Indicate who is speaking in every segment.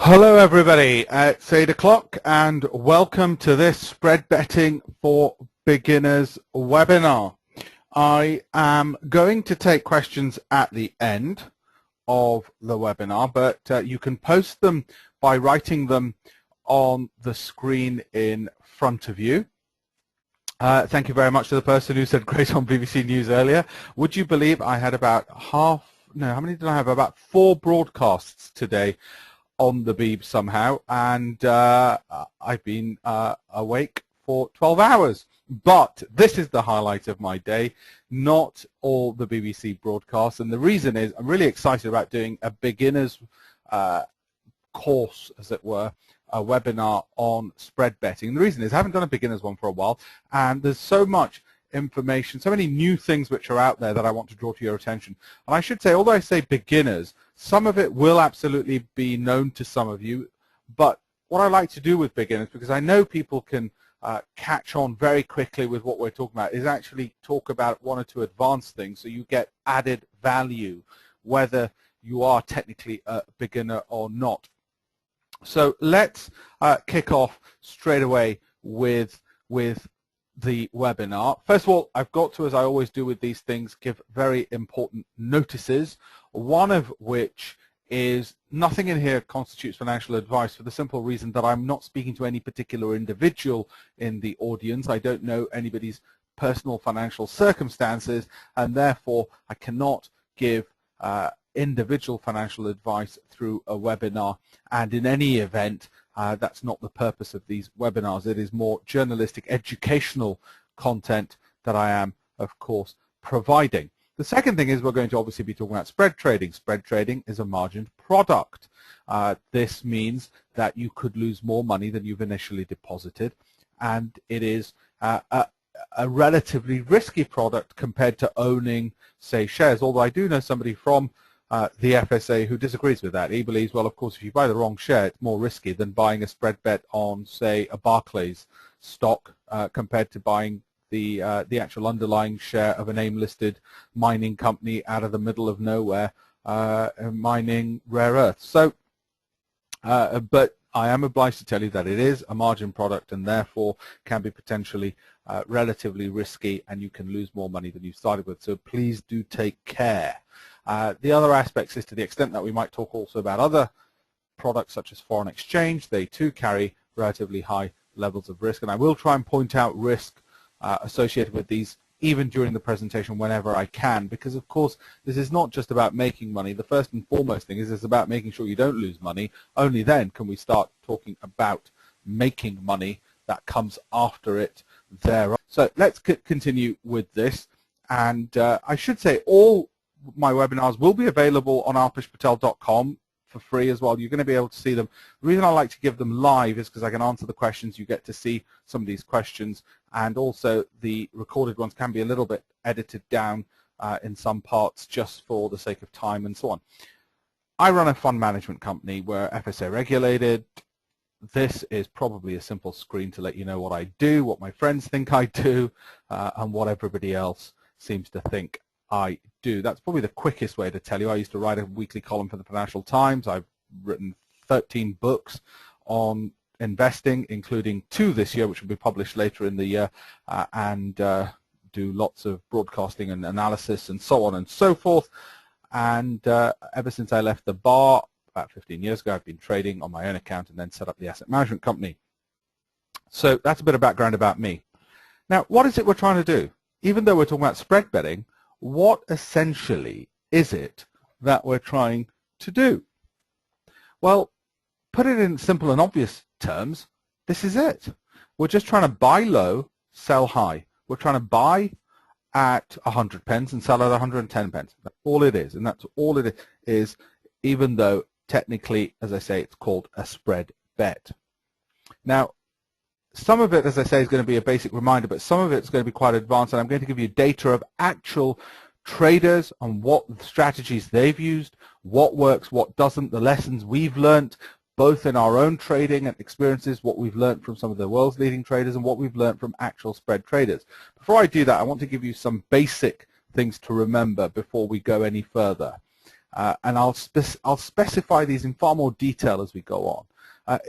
Speaker 1: Hello everybody, it's 8 o'clock and welcome to this Spread Betting for Beginners webinar. I am going to take questions at the end of the webinar, but you can post them by writing them on the screen in front of you. Thank you very much to the person who said great on BBC News earlier. Would you believe I had about how many did I have? About 4 broadcasts today on the Beeb somehow, and I've been awake for 12 hours. But this is the highlight of my day, not all the BBC broadcasts. And the reason is I'm really excited about doing a beginner's course, as it were, a webinar on spread betting. And the reason is I haven't done a beginner's one for a while, and there's so much information, so many new things which are out there that I want to draw to your attention. And I should say, although I say beginners, some of it will absolutely be known to some of you, but what I like to do with beginners, because I know people can catch on very quickly with what we're talking about, is actually talk about 1 or 2 advanced things so you get added value, whether you are technically a beginner or not. So let's kick off straight away with the webinar. First of all, I've got to, as I always do with these things, give very important notices, one of which is nothing in here constitutes financial advice, for the simple reason that I'm not speaking to any particular individual in the audience. I don't know anybody's personal financial circumstances, and therefore I cannot give individual financial advice through a webinar, and in any event that's not the purpose of these webinars. It is more journalistic, educational content that I am, of course, providing. The second thing is we're going to obviously be talking about spread trading. Spread trading is a margined product. This means that you could lose more money than you've initially deposited, and it is a relatively risky product compared to owning, say, shares, although I do know somebody from the FSA who disagrees with that. He believes, well, of course, if you buy the wrong share, it's more risky than buying a spread bet on, say, a Barclays stock compared to buying the actual underlying share of an AIM-listed mining company out of the middle of nowhere, mining rare earths. So, but I am obliged to tell you that it is a margin product and therefore can be potentially relatively risky, and you can lose more money than you started with. So please do take care. The other aspects is, to the extent that we might talk also about other products such as foreign exchange, they too carry relatively high levels of risk, and I will try and point out risk associated with these even during the presentation whenever I can, because of course this is not just about making money. The first and foremost thing is it's about making sure you don't lose money. Only then can we start talking about making money that comes after it there. So let's continue with this, and I should say all my webinars will be available on alpishpatel.com for free as well. You're going to be able to see them. The reason I like to give them live is because I can answer the questions. You get to see some of these questions, and also the recorded ones can be a little bit edited down in some parts just for the sake of time and so on. I run a fund management company. We're FSA regulated. This is probably a simple screen to let you know what I do, what my friends think I do, and what everybody else seems to think I do. That's probably the quickest way to tell you. I used to write a weekly column for the Financial Times. I've written 13 books on investing, including 2 this year, which will be published later in the year, and do lots of broadcasting and analysis and so on and so forth. And ever since I left the bar about 15 years ago, I've been trading on my own account and then set up the asset management company. So that's a bit of background about me. Now, what is it we're trying to do? Even though we're talking about spread betting, what essentially is it that we're trying to do? Well, put it in simple and obvious terms, this is it. We're just trying to buy low, sell high. We're trying to buy at 100 pence and sell at 110 pence. That's all it is, and that's all it is, even though technically, as I say, it's called a spread bet. Now, some of it, as I say, is going to be a basic reminder, but some of it is going to be quite advanced, and I'm going to give you data of actual traders on what strategies they've used, what works, what doesn't, the lessons we've learned, both in our own trading and experiences, what we've learned from some of the world's leading traders, and what we've learned from actual spread traders. Before I do that, I want to give you some basic things to remember before we go any further. and I'll specify these in far more detail as we go on.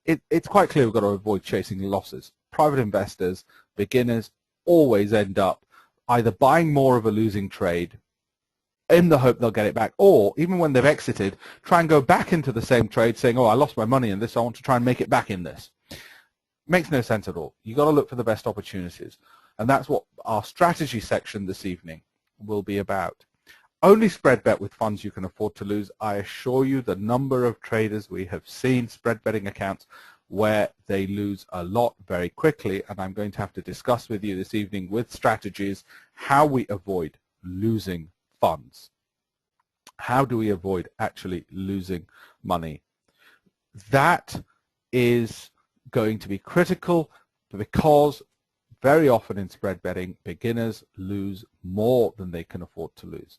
Speaker 1: It's quite clear we've got to avoid chasing losses. Private investors, beginners, always end up either buying more of a losing trade in the hope they'll get it back, or even when they've exited, try and go back into the same trade saying, oh, I lost my money in this, I want to try and make it back in this. Makes no sense at all. You've got to look for the best opportunities, and that's what our strategy section this evening will be about. Only spread bet with funds you can afford to lose. I assure you the number of traders we have seen, spread betting accounts, where they lose a lot very quickly, and I'm going to have to discuss with you this evening with strategies how we avoid losing funds. How do we avoid actually losing money? That is going to be critical, because very often in spread betting, beginners lose more than they can afford to lose.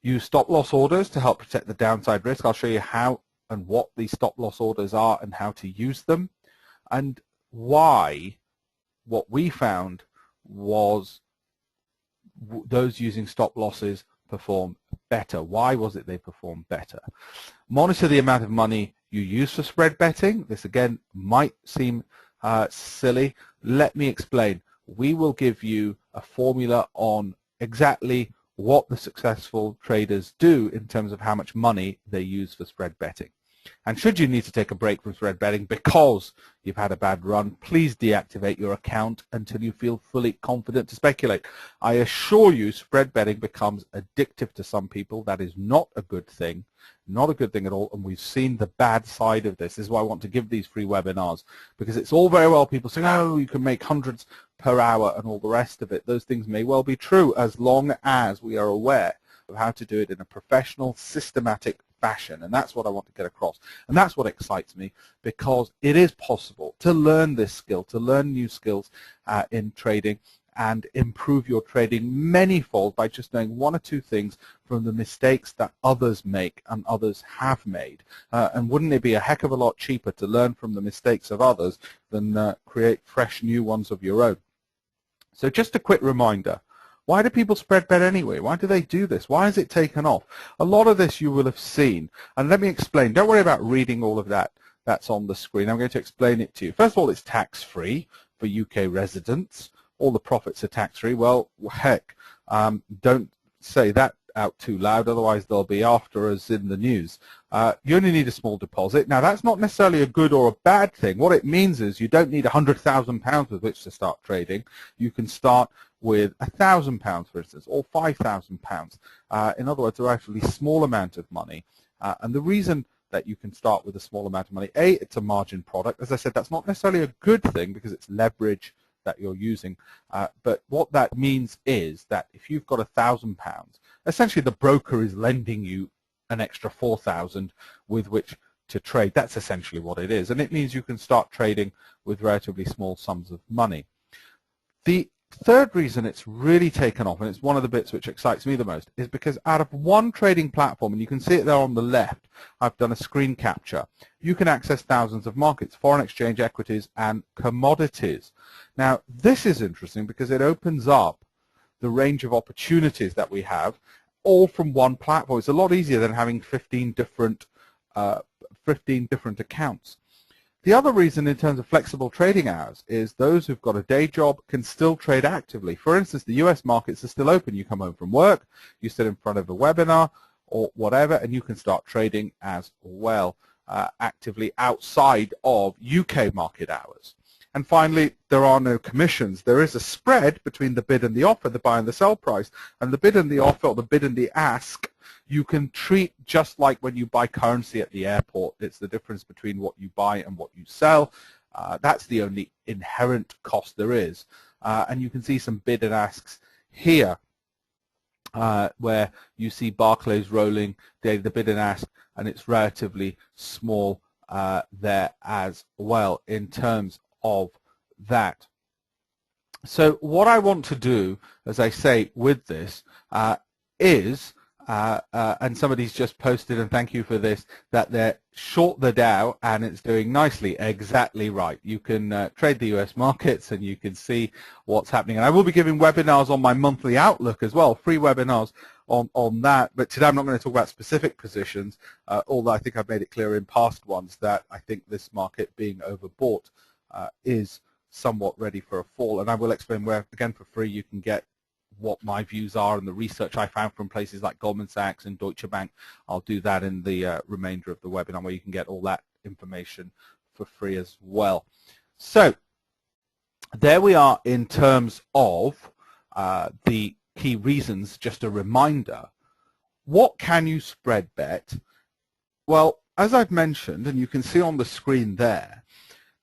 Speaker 1: Use stop loss orders to help protect the downside risk. I'll show you how and what these stop loss orders are and how to use them, and why what we found was those using stop losses perform better. Why was it they performed better? Monitor the amount of money you use for spread betting. This again might seem silly. Let me explain. We will give you a formula on exactly what the successful traders do in terms of how much money they use for spread betting. And should you need to take a break from spread betting because you've had a bad run, please deactivate your account until you feel fully confident to speculate. I assure you spread betting becomes addictive to some people. That is not a good thing, not a good thing at all, and we've seen the bad side of this. This is why I want to give these free webinars, because it's all very well people saying, oh, you can make hundreds per hour and all the rest of it. Those things may well be true as long as we are aware of how to do it in a professional, systematic fashion, and that's what I want to get across, and that's what excites me, because it is possible to learn this skill, to learn new skills in trading and improve your trading manyfold by just knowing one or two things from the mistakes that others make and others have made. And wouldn't it be a heck of a lot cheaper to learn from the mistakes of others than create fresh new ones of your own? So just a quick reminder. Why do people spread bet anyway? Why do they do this? Why has it taken off? A lot of this you will have seen. And let me explain. Don't worry about reading all of that. That's on the screen. I'm going to explain it to you. First of all, it's tax-free for UK residents. All the profits are tax-free. Well, heck, don't say that out too loud, otherwise they'll be after us in the news. You only need a small deposit. Now, that's not necessarily a good or a bad thing. What it means is you don't need £100,000 with which to start trading. You can start with £1,000, for instance, or £5,000. In other words, they're actually a small amount of money. And the reason that you can start with a small amount of money, A, it's a margin product. As I said, that's not necessarily a good thing because it's leverage that you're using. But what that means is that if you've got £1,000, essentially the broker is lending you an extra 4,000 with which to trade. That's essentially what it is. And it means you can start trading with relatively small sums of money. The third reason it's really taken off, and it's one of the bits which excites me the most, is because out of one trading platform, and you can see it there on the left, I've done a screen capture, you can access thousands of markets, foreign exchange, equities, and commodities. Now, this is interesting because it opens up the range of opportunities that we have, all from one platform. It's a lot easier than having 15 different accounts. The other reason in terms of flexible trading hours is those who've got a day job can still trade actively. For instance, the US markets are still open. You come home from work, you sit in front of a webinar or whatever, and you can start trading as well actively outside of UK market hours. And finally, there are no commissions. There is a spread between the bid and the offer, the buy and the sell price, and the bid and the offer, or the bid and the ask, you can treat just like when you buy currency at the airport. It's the difference between what you buy and what you sell. That's the only inherent cost there is. And you can see some bid and asks here where you see Barclays rolling the bid and ask, and it's relatively small there as well in terms of that. So what I want to do, as I say, with this is and somebody's just posted, and thank you for this, that they're short the Dow and it's doing nicely, exactly right. You can trade the US markets and you can see what's happening. And I will be giving webinars on my monthly outlook as well, free webinars on that. But today I'm not going to talk about specific positions, although I think I've made it clear in past ones that I think this market being overbought is somewhat ready for a fall. And I will explain where, again, for free, you can get what my views are and the research I found from places like Goldman Sachs and Deutsche Bank. I'll do that in the remainder of the webinar, where you can get all that information for free as well. So there we are in terms of the key reasons. Just a reminder, what can you spread bet? Well, as I've mentioned, and you can see on the screen there,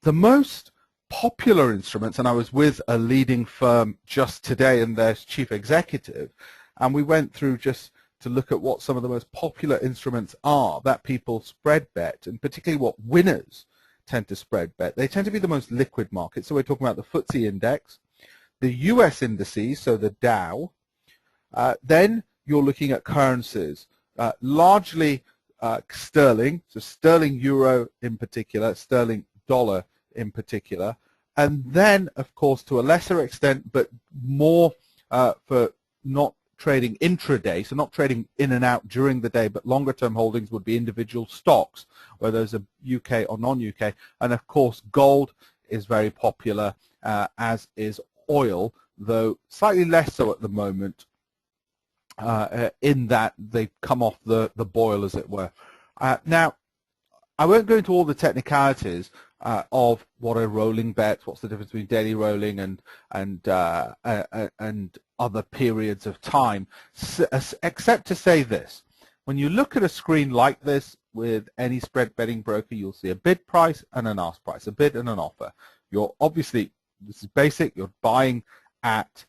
Speaker 1: the most popular instruments, and I was with a leading firm just today and their chief executive, and we went through just to look at what some of the most popular instruments are that people spread bet, and particularly what winners tend to spread bet. They tend to be the most liquid markets. So we're talking about the FTSE index, the US indices, so the Dow. Then you're looking at currencies, largely sterling, so sterling euro in particular, sterling dollar in particular, and then, of course, to a lesser extent, but more for not trading intraday, so not trading in and out during the day, but longer term holdings would be individual stocks, whether those are UK or non-UK. And of course, gold is very popular, as is oil, though slightly less so at the moment, in that they've come off the boil, as it were. Now, I won't go into all the technicalities of what are rolling bets, what's the difference between daily rolling and other periods of time, except to say this. When you look at a screen like this with any spread betting broker, you'll see a bid price and an ask price, a bid and an offer. You're obviously, this is basic, you're buying at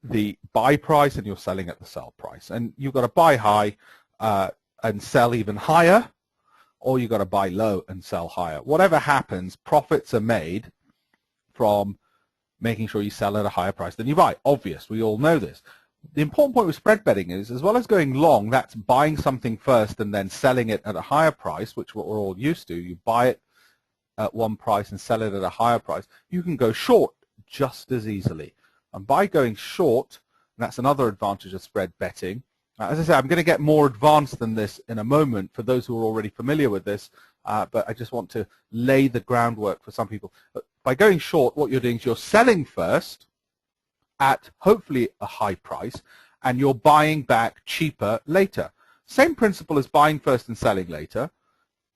Speaker 1: the buy price and you're selling at the sell price. And you've got to buy high and sell even higher, or you've got to buy low and sell higher. Whatever happens, profits are made from making sure you sell at a higher price than you buy. Obvious, we all know this. The important point with spread betting is, as well as going long, that's buying something first and then selling it at a higher price, which what we're all used to. You buy it at one price and sell it at a higher price. You can go short just as easily. And by going short, and that's another advantage of spread betting. As I say, I'm going to get more advanced than this in a moment for those who are already familiar with this, but I just want to lay the groundwork for some people. But by going short, what you're doing is you're selling first at hopefully a high price, and you're buying back cheaper later. Same principle as buying first and selling later.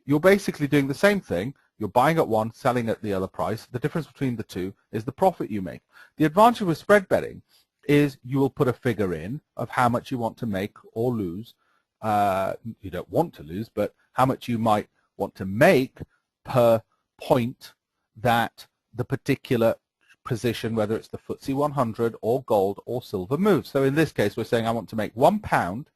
Speaker 1: You're basically doing the same thing. You're buying at one, selling at the other price. The difference between the two is the profit you make. The advantage with spread betting is you will put a figure in of how much you want to make or lose. You don't want to lose, but how much you might want to make per point that the particular position, whether it's the FTSE 100 or gold or silver, moves. So in this case, we're saying I want to make £1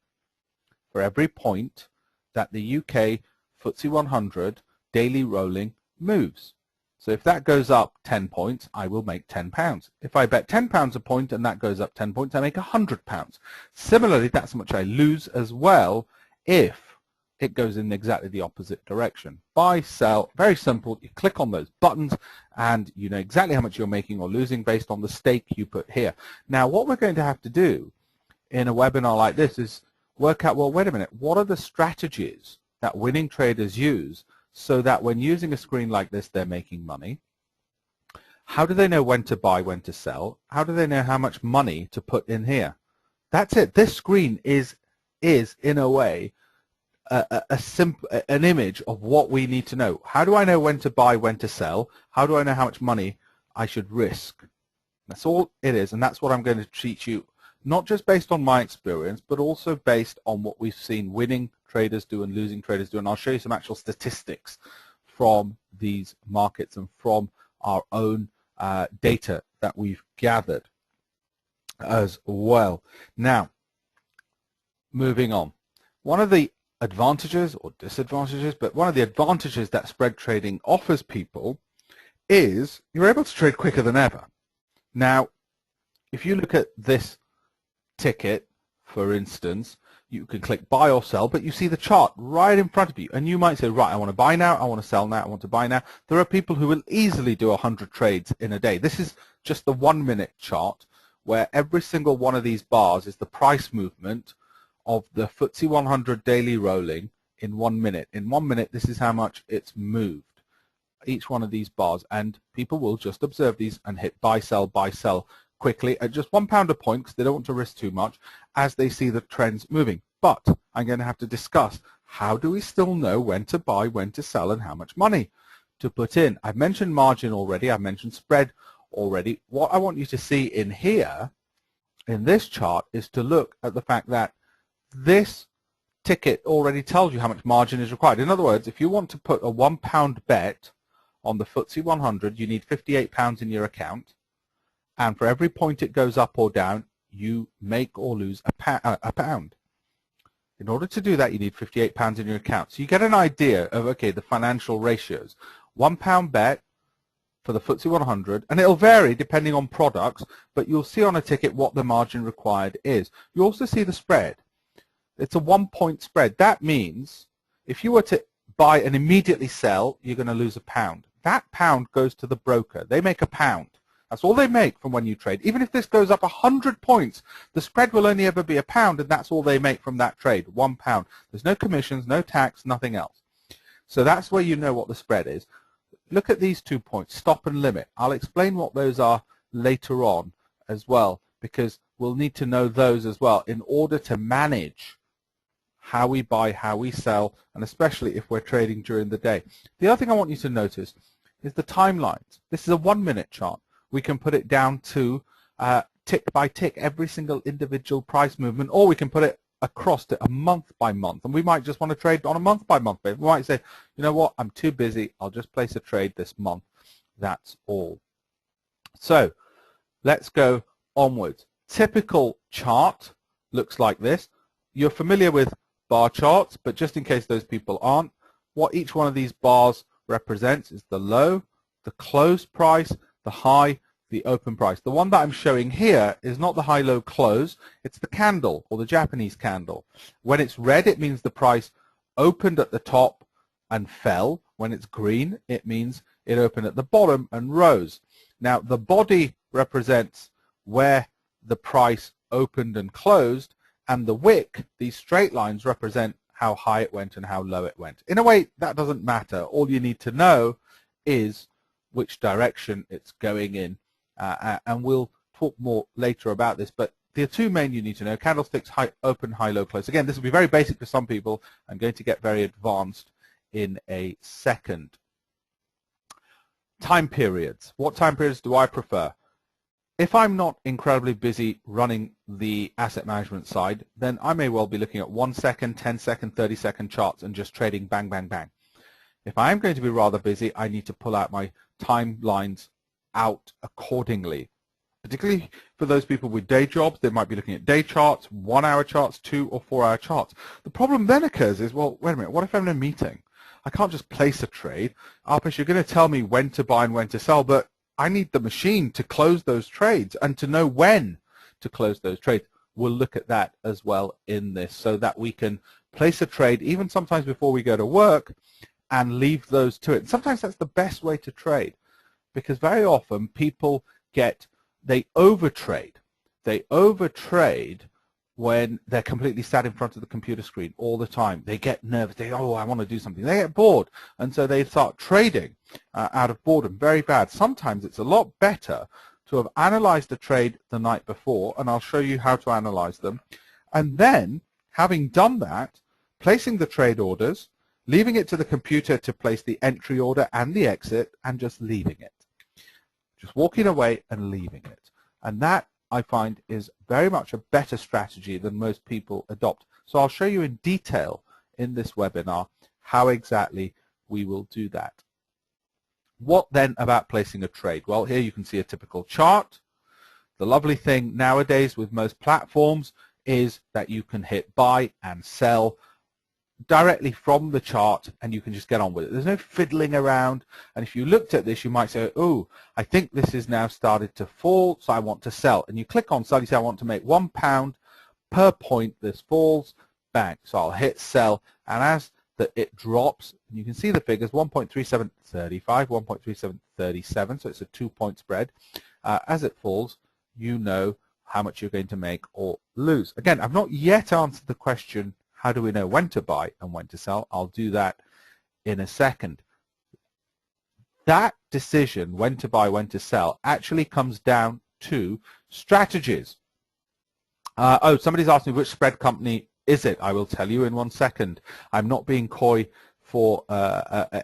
Speaker 1: for every point that the UK FTSE 100 daily rolling moves. So if that goes up 10 points, I will make £10. If I bet £10 a point and that goes up 10 points, I make £100. Similarly, that's how much I lose as well if it goes in exactly the opposite direction. Buy, sell, very simple. You click on those buttons and you know exactly how much you're making or losing based on the stake you put here. Now, what we're going to have to do in a webinar like this is work out, well, wait a minute, what are the strategies that winning traders use so that when using a screen like this, they're making money? How do they know when to buy, when to sell? How do they know how much money to put in here? That's it. This screen is in a way, an image of what we need to know. How do I know when to buy, when to sell? How do I know how much money I should risk? That's all it is, and that's what I'm going to teach you, not just based on my experience, but also based on what we've seen winning traders do and losing traders do. And I'll show you some actual statistics from these markets and from our own data that we've gathered as well. Now, moving on. One of the advantages or disadvantages, but one of the advantages that spread trading offers people is you're able to trade quicker than ever. Now, if you look at this ticket, for instance, you can click buy or sell, but you see the chart right in front of you, and you might say, right, I want to buy now, I want to sell now, I want to buy now. There are people who will easily do 100 trades in a day. This is just the 1 minute chart, where every single one of these bars is the price movement of the FTSE 100 daily rolling in 1 minute. In 1 minute, this is how much it's moved, each one of these bars, and people will just observe these and hit buy, sell quickly at just £1 a point because they don't want to risk too much as they see the trends moving. But I'm going to have to discuss, how do we still know when to buy, when to sell, and how much money to put in? I've mentioned margin already. I've mentioned spread already. What I want you to see in here, in this chart, is to look at the fact that this ticket already tells you how much margin is required. In other words, if you want to put a £1 bet on the FTSE 100, you need £58 in your account, and for every point it goes up or down, you make or lose a pound. In order to do that, you need £58 in your account. So you get an idea of, okay, the financial ratios. £1 bet for the FTSE 100, and it'll vary depending on products, but you'll see on a ticket what the margin required is. You also see the spread. It's a 1 point spread. That means if you were to buy and immediately sell, you're going to lose a pound. That pound goes to the broker. They make a pound. That's all they make from when you trade. Even if this goes up 100 points, the spread will only ever be a pound, and that's all they make from that trade, £1. There's no commissions, no tax, nothing else. So that's where you know what the spread is. Look at these 2 points, stop and limit. I'll explain what those are later on as well, because we'll need to know those as well in order to manage how we buy, how we sell, and especially if we're trading during the day. The other thing I want you to notice is the timelines. This is a 1 minute chart. We can put it down to tick by tick, every single individual price movement, or we can put it across to a month by month, and we might just want to trade on a month by month basis. We might say, you know what, I'm too busy, I'll just place a trade this month. That's all. So let's go onwards. Typical chart looks like this. You're familiar with bar charts, but just in case those people aren't, what each one of these bars represents is the low, the close price, the high, the open price. The one that I'm showing here is not the high-low close, it's the candle, or the Japanese candle. When it's red, it means the price opened at the top and fell. When it's green, it means it opened at the bottom and rose. Now, the body represents where the price opened and closed, and the wick, these straight lines, represent how high it went and how low it went. In a way, that doesn't matter. All you need to know is which direction it's going in, and we'll talk more later about this, but the two main you need to know: candlesticks, high open, high, low, close. Again, this will be very basic for some people. I'm going to get very advanced in a second. Time periods. What time periods do I prefer? If I'm not incredibly busy running the asset management side, then I may well be looking at 1 second, 10 second, 30 second charts and just trading bang, bang, bang. If I am going to be rather busy, I need to pull out my timelines out accordingly. Particularly for those people with day jobs, they might be looking at day charts, 1 hour charts, 2 or 4 hour charts. The problem then occurs is, well, wait a minute, what if I'm in a meeting? I can't just place a trade. Alpesh, you're going to tell me when to buy and when to sell, but I need the machine to close those trades and to know when to close those trades. We'll look at that as well in this so that we can place a trade even sometimes before we go to work and leave those to it. And sometimes that's the best way to trade, because very often people they overtrade. They overtrade when they're completely sat in front of the computer screen all the time. They get nervous. Oh, I want to do something. They get bored, and so they start trading out of boredom. Very bad. Sometimes it's a lot better to have analyzed a trade the night before, and I'll show you how to analyze them. And then, having done that, placing the trade orders, leaving it to the computer to place the entry order and the exit, and just leaving it. Just walking away and leaving it. And that, I find, is very much a better strategy than most people adopt. So I'll show you in detail in this webinar how exactly we will do that. What then about placing a trade? Well, here you can see a typical chart. The lovely thing nowadays with most platforms is that you can hit buy and sell directly from the chart, and you can just get on with it. There's no fiddling around, and if you looked at this, you might say, oh, I think this has now started to fall, so I want to sell. And you click on sell, you say, I want to make £1 per point this falls, bang. So I'll hit sell, and as it drops, and you can see the figures, 1.3735, 1.3737, so it's a 2 point spread. As it falls, you know how much you're going to make or lose. Again, I've not yet answered the question, how do we know when to buy and when to sell? I'll do that in a second. That decision, when to buy, when to sell, actually comes down to strategies. Oh, somebody's asked me which spread company is it. I will tell you in 1 second. I'm not being coy for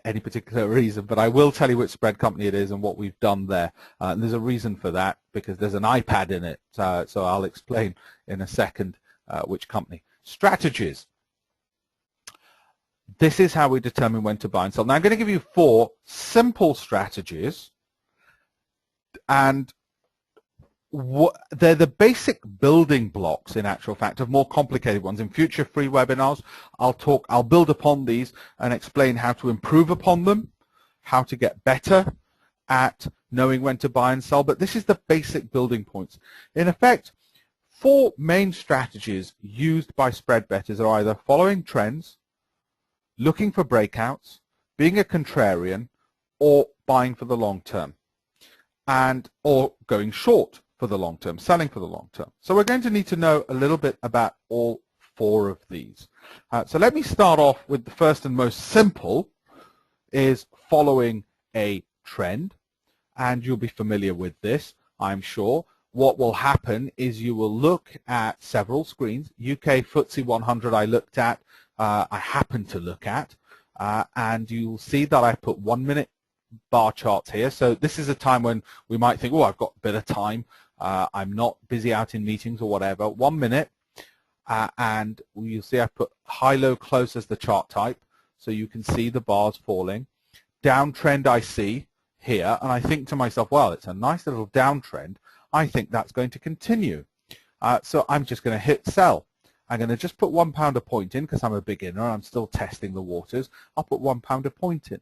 Speaker 1: any particular reason, but I will tell you which spread company it is and what we've done there. And there's a reason for that, because there's an iPad in it. So I'll explain in a second which company. Strategies. This is how we determine when to buy and sell. Now I'm going to give you 4 simple strategies, and they're the basic building blocks, in actual fact, of more complicated ones. In future free webinars, I'll build upon these and explain how to improve upon them, how to get better at knowing when to buy and sell. But this is the basic building points. In effect, 4 main strategies used by spread bettors are either following trends, looking for breakouts, being a contrarian, or buying for the long term, or going short for the long term, selling for the long term. So we're going to need to know a little bit about all 4 of these. So let me start off with the first and most simple, is following a trend, and you'll be familiar with this, I'm sure. What will happen is you will look at several screens. UK FTSE 100 I looked at, I happen to look at, and you'll see that I put 1 minute bar charts here. So this is a time when we might think, oh, I've got a bit of time, I'm not busy out in meetings or whatever. 1 minute, and you'll see I put high, low, close as the chart type, so you can see the bars falling. Downtrend I see here, and I think to myself, well, it's a nice little downtrend. I think that's going to continue. So I'm just going to hit sell. I'm going to just put £1 a point in because I'm a beginner. I'm still testing the waters. I'll put £1 a point in.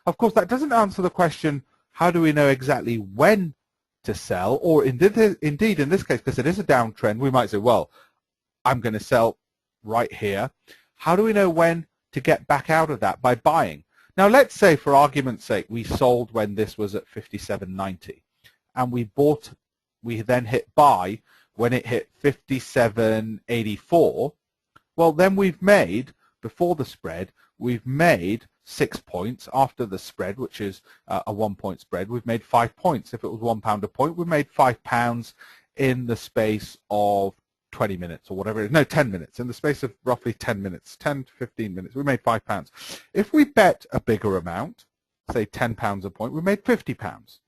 Speaker 1: Of course, that doesn't answer the question, how do we know exactly when to sell? Or indeed, in this case, because it is a downtrend, we might say, well, I'm going to sell right here. How do we know when to get back out of that? By buying. Now, let's say, for argument's sake, we sold when this was at 57.90, and we then hit buy when it hit 57.84. Well, then we've made, before the spread, we've made 6 points. After the spread, which is a 1 point spread, we've made 5 points. If it was £1 a point, we made £5 in the space of 20 minutes or whatever it is. No, 10 minutes. In the space of roughly 10 minutes, 10 to 15 minutes, we made £5. If we bet a bigger amount, say £10 a point, we made £50.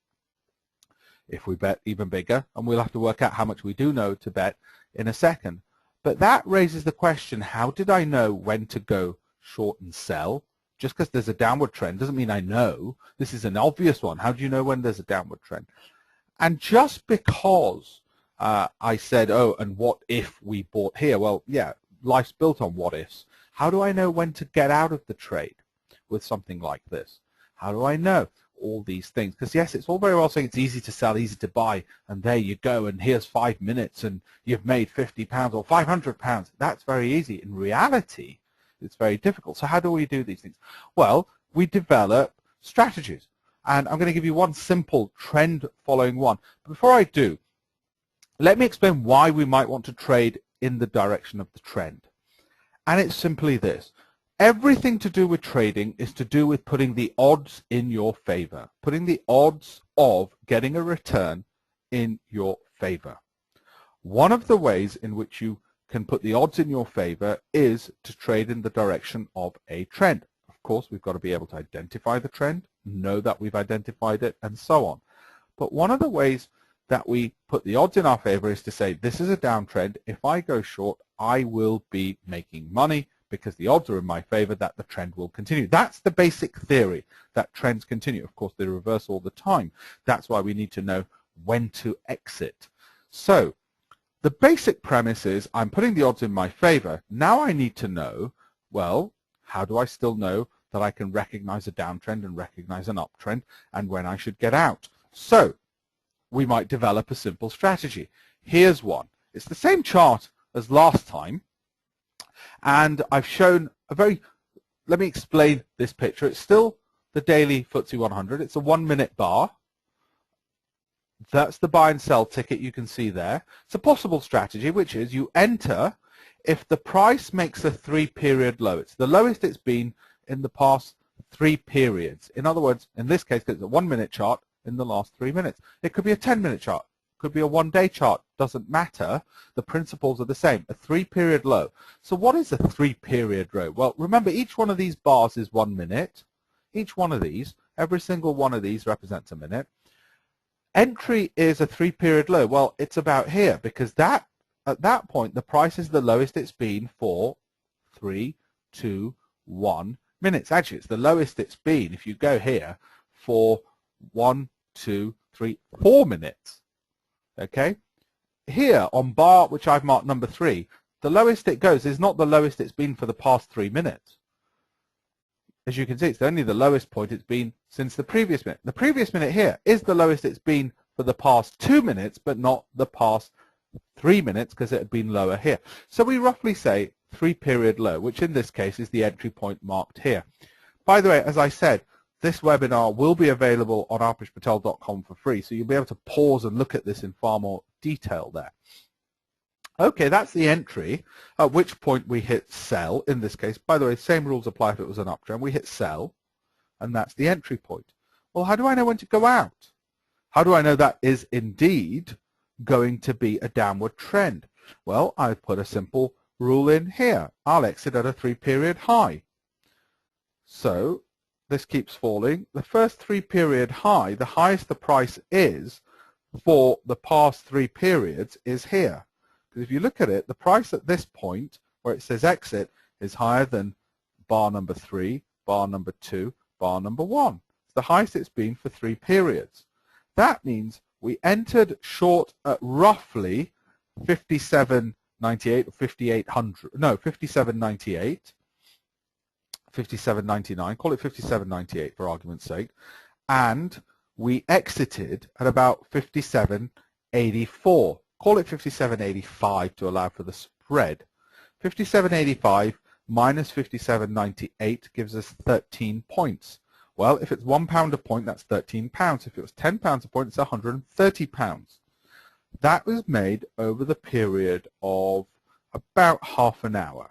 Speaker 1: If we bet even bigger, and we'll have to work out how much we do know to bet in a second. But that raises the question, how did I know when to go short and sell? Just because there's a downward trend doesn't mean I know. This is an obvious one. How do you know when there's a downward trend? And just because I said, oh, and what if we bought here? Well, yeah, life's built on what ifs. How do I know when to get out of the trade with something like this? How do I know all these things? Because yes, it's all very well saying it's easy to sell, easy to buy, and there you go, and here's 5 minutes and you've made £50 or £500. That's very easy. In reality, it's very difficult. So how do we do these things? Well, we develop strategies, and I'm going to give you one simple trend following one. But before I do, let me explain why we might want to trade in the direction of the trend. And it's simply this. Everything to do with trading is to do with putting the odds in your favor, putting the odds of getting a return in your favor. One of the ways in which you can put the odds in your favor is to trade in the direction of a trend. Of course, we've got to be able to identify the trend, know that we've identified it, and so on. But one of the ways that we put the odds in our favor is to say, this is a downtrend. If I go short, I will be making money, because the odds are in my favor that the trend will continue. That's the basic theory, that trends continue. Of course, they reverse all the time. That's why we need to know when to exit. So the basic premise is I'm putting the odds in my favor. Now I need to know, well, how do I still know that I can recognize a downtrend and recognize an uptrend, and when I should get out? So we might develop a simple strategy. Here's one. It's the same chart as last time, and I've shown a very, let me explain this picture. It's still the daily FTSE 100. It's a 1 minute bar. That's the buy and sell ticket you can see there. It's a possible strategy, which is you enter if the price makes a 3-period low. It's the lowest it's been in the past 3 periods. In other words, in this case, it's a 1-minute chart in the last 3 minutes. It could be a 10-minute chart. It could be a 1-day chart. Doesn't matter. The principles are the same. A 3-period low. So what is a 3-period low? Well, remember, each one of these bars is 1 minute. Each one of these, every single one of these represents a minute. Entry is a 3-period low. Well, it's about here because at that point the price is the lowest it's been for 3, 2, 1 minutes. Actually, it's the lowest it's been if you go here for 1, 2, 3, 4 minutes. Okay? Here on bar, which I've marked number 3, the lowest it goes is not the lowest it's been for the past 3 minutes. As you can see, it's only the lowest point it's been since the previous minute. The previous minute here is the lowest it's been for the past 2 minutes, but not the past 3 minutes because it had been lower here. So we roughly say 3-period low, which in this case is the entry point marked here. By the way, as I said, this webinar will be available on arpishpatel.com for free, so you'll be able to pause and look at this in far more detail there. Okay, that's the entry, at which point we hit sell in this case. By the way, same rules apply if it was an uptrend. We hit sell, and that's the entry point. Well, how do I know when to go out? How do I know that is indeed going to be a downward trend? Well, I put a simple rule in here. I'll exit at a 3-period high. So this keeps falling. The first 3-period high, the highest the price is for the past 3 periods is here. Because if you look at it, the price at this point, where it says exit, is higher than bar number 3, bar number 2, bar number 1. It's the highest it's been for 3 periods. That means we entered short at roughly 57.98 or 5800. No, 57.98, 57.99. Call it 57.98 for argument's sake, and we exited at about 57.84. Call it 57.85 to allow for the spread. 57.85 minus 57.98 gives us 13 points. Well, if it's £1 a point, that's £13. If it was £10 a point, it's £130. That was made over the period of about half an hour,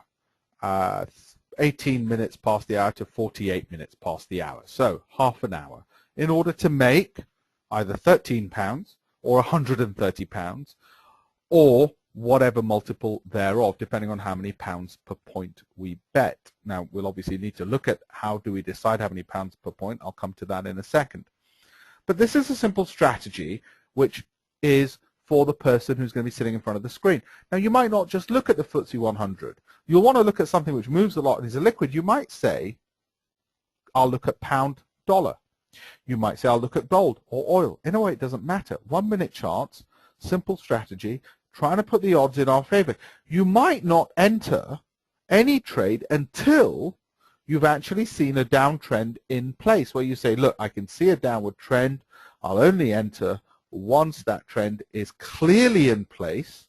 Speaker 1: 18 minutes past the hour to 48 minutes past the hour. So half an hour in order to make either £13 or £130 or whatever multiple thereof, depending on how many pounds per point we bet. Now, we'll obviously need to look at how do we decide how many pounds per point. I'll come to that in a second. But this is a simple strategy which is for the person who's going to be sitting in front of the screen. Now, you might not just look at the FTSE 100. You'll want to look at something which moves a lot and is a liquid. You might say, I'll look at pound dollar. You might say, I'll look at gold or oil. In a way, it doesn't matter. 1-minute charts, simple strategy, trying to put the odds in our favor. You might not enter any trade until you've actually seen a downtrend in place where you say, look, I can see a downward trend. I'll only enter once that trend is clearly in place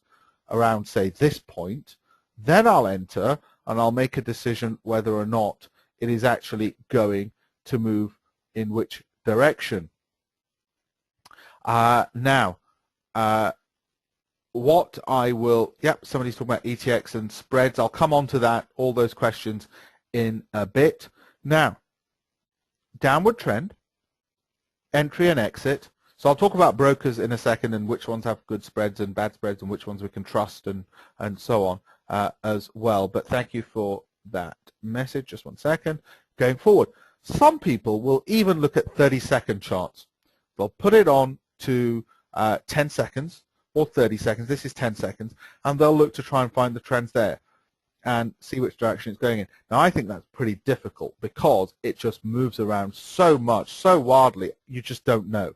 Speaker 1: around, say, this point. Then I'll enter and I'll make a decision whether or not it is actually going to move in which direction. What I will, somebody's talking about ETX and spreads. I'll come on to that, all those questions in a bit. Now, downward trend, entry and exit. So I'll talk about brokers in a second and which ones have good spreads and bad spreads and which ones we can trust and so on as well. But thank you for that message. Just 1 second. Going forward, some people will even look at 30-second charts. They'll put it on to 10 seconds. Or 30 seconds, this is 10 seconds, and they'll look to try and find the trends there and see which direction it's going in. Now, I think that's pretty difficult because it just moves around so much, so wildly, you just don't know.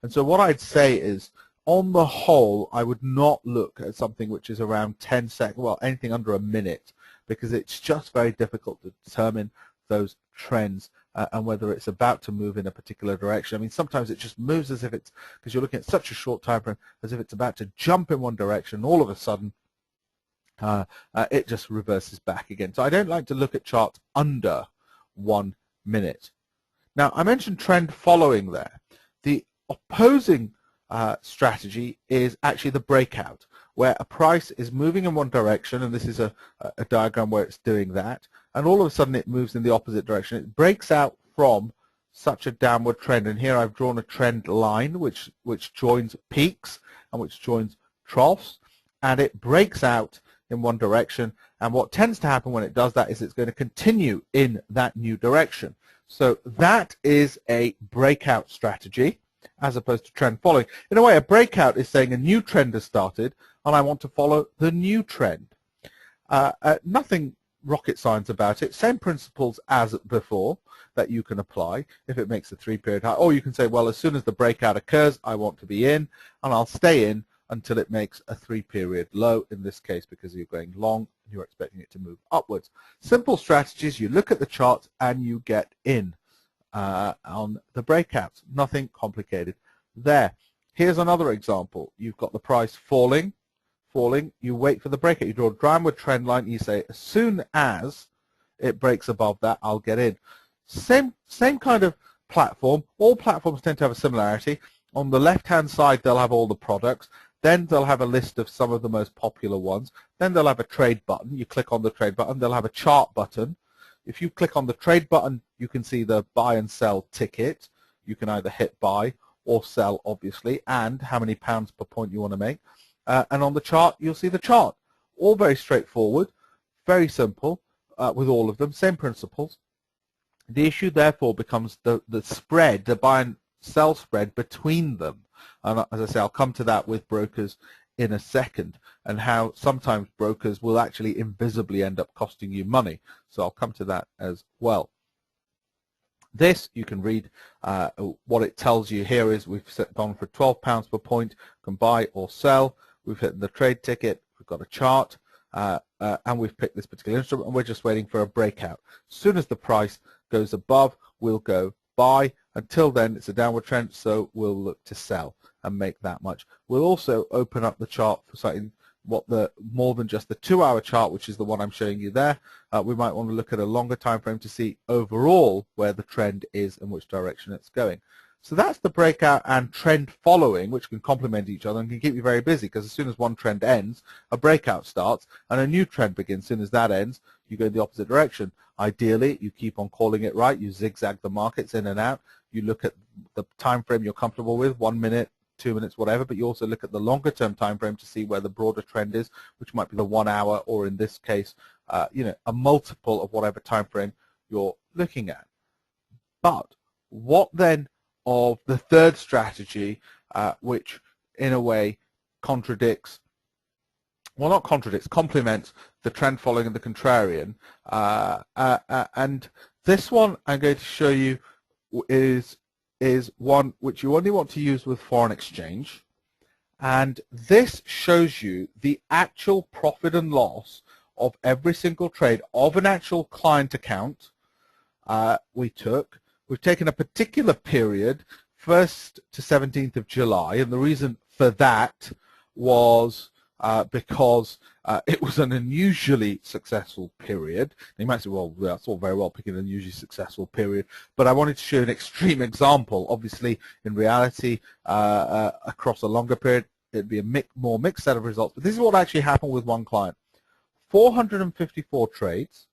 Speaker 1: And so what I'd say is, on the whole, I would not look at something which is around 10 seconds, well, anything under a minute, because it's just very difficult to determine those trends and whether it's about to move in a particular direction. I mean, sometimes it just moves as if it's, because you're looking at such a short time frame, as if it's about to jump in one direction, and all of a sudden it just reverses back again. So I don't like to look at charts under 1 minute. Now, I mentioned trend following there. The opposing strategy is actually the breakout, where a price is moving in one direction, and this is a diagram where it's doing that, and all of a sudden it moves in the opposite direction. It breaks out from such a downward trend, and here I've drawn a trend line which joins peaks and which joins troughs, and it breaks out in one direction, and what tends to happen when it does that is it's going to continue in that new direction. So that is a breakout strategy as opposed to trend following. In a way, a breakout is saying a new trend has started and I want to follow the new trend. Nothing rocket science about it, same principles as before that you can apply if it makes a 3-period high, or you can say, well, as soon as the breakout occurs I want to be in, and I'll stay in until it makes a 3-period low, in this case because you're going long and you're expecting it to move upwards. Simple strategies, you look at the charts and you get in on the breakouts. Nothing complicated there. Here's another example. You've got the price falling, you wait for the breakout. You draw a downward trend line, you say as soon as it breaks above that I'll get in. Same kind of platform. All platforms tend to have a similarity. On the left hand side they'll have all the products, then they'll have a list of some of the most popular ones, then they'll have a trade button. You click on the trade button, they'll have a chart button. If you click on the trade button you can see the buy and sell ticket. You can either hit buy or sell, obviously, and how many pounds per point you want to make. And on the chart you'll see the chart. All very straightforward, very simple with all of them, same principles. The issue therefore becomes the spread, the buy and sell spread between them. And as I say, I'll come to that with brokers in a second, and how sometimes brokers will actually invisibly end up costing you money. So I'll come to that as well. This, you can read what it tells you here is we've gone for £12 per point, can buy or sell. We've hit the trade ticket, we've got a chart, and we've picked this particular instrument, and we're just waiting for a breakout. As soon as the price goes above, we'll go buy. Until then, it's a downward trend, so we'll look to sell and make that much. We'll also open up the chart for something more than just the 2-hour chart, which is the one I'm showing you there. We might want to look at a longer time frame to see overall where the trend is and which direction it's going. So that's the breakout and trend following, which can complement each other and can keep you very busy, because as soon as one trend ends, a breakout starts and a new trend begins. As soon as that ends, you go in the opposite direction. Ideally, you keep on calling it right. You zigzag the markets in and out. You look at the time frame you're comfortable with, 1 minute, 2 minutes, whatever, but you also look at the longer term time frame to see where the broader trend is, which might be the 1 hour, or in this case, a multiple of whatever time frame you're looking at. But what then of the third strategy, which in a way complements the trend following and the contrarian, and this one I'm going to show you is one which you only want to use with foreign exchange, and this shows you the actual profit and loss of every single trade of an actual client account We've taken a particular period, 1st to 17th of July, and the reason for that was because it was an unusually successful period. You might say, well, that's all very well picking an unusually successful period, but I wanted to show an extreme example. Obviously, in reality, across a longer period, it'd be a more mixed set of results. But this is what actually happened with one client. 454 trades,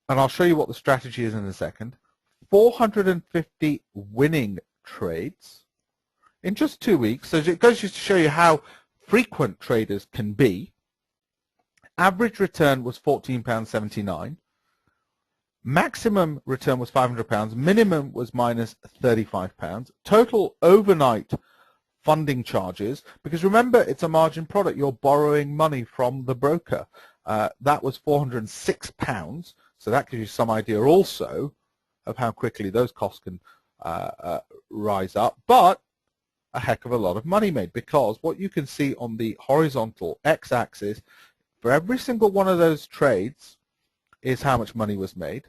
Speaker 1: and I'll show you what the strategy is in a second. 450 winning trades in just 2 weeks. So it goes just to show you how frequent traders can be. Average return was £14.79. Maximum return was £500. Minimum was minus £35. Total overnight funding charges, because remember, it's a margin product. You're borrowing money from the broker. That was £406. So that gives you some idea also of how quickly those costs can rise up, but a heck of a lot of money made, because what you can see on the horizontal x-axis for every single one of those trades is how much money was made.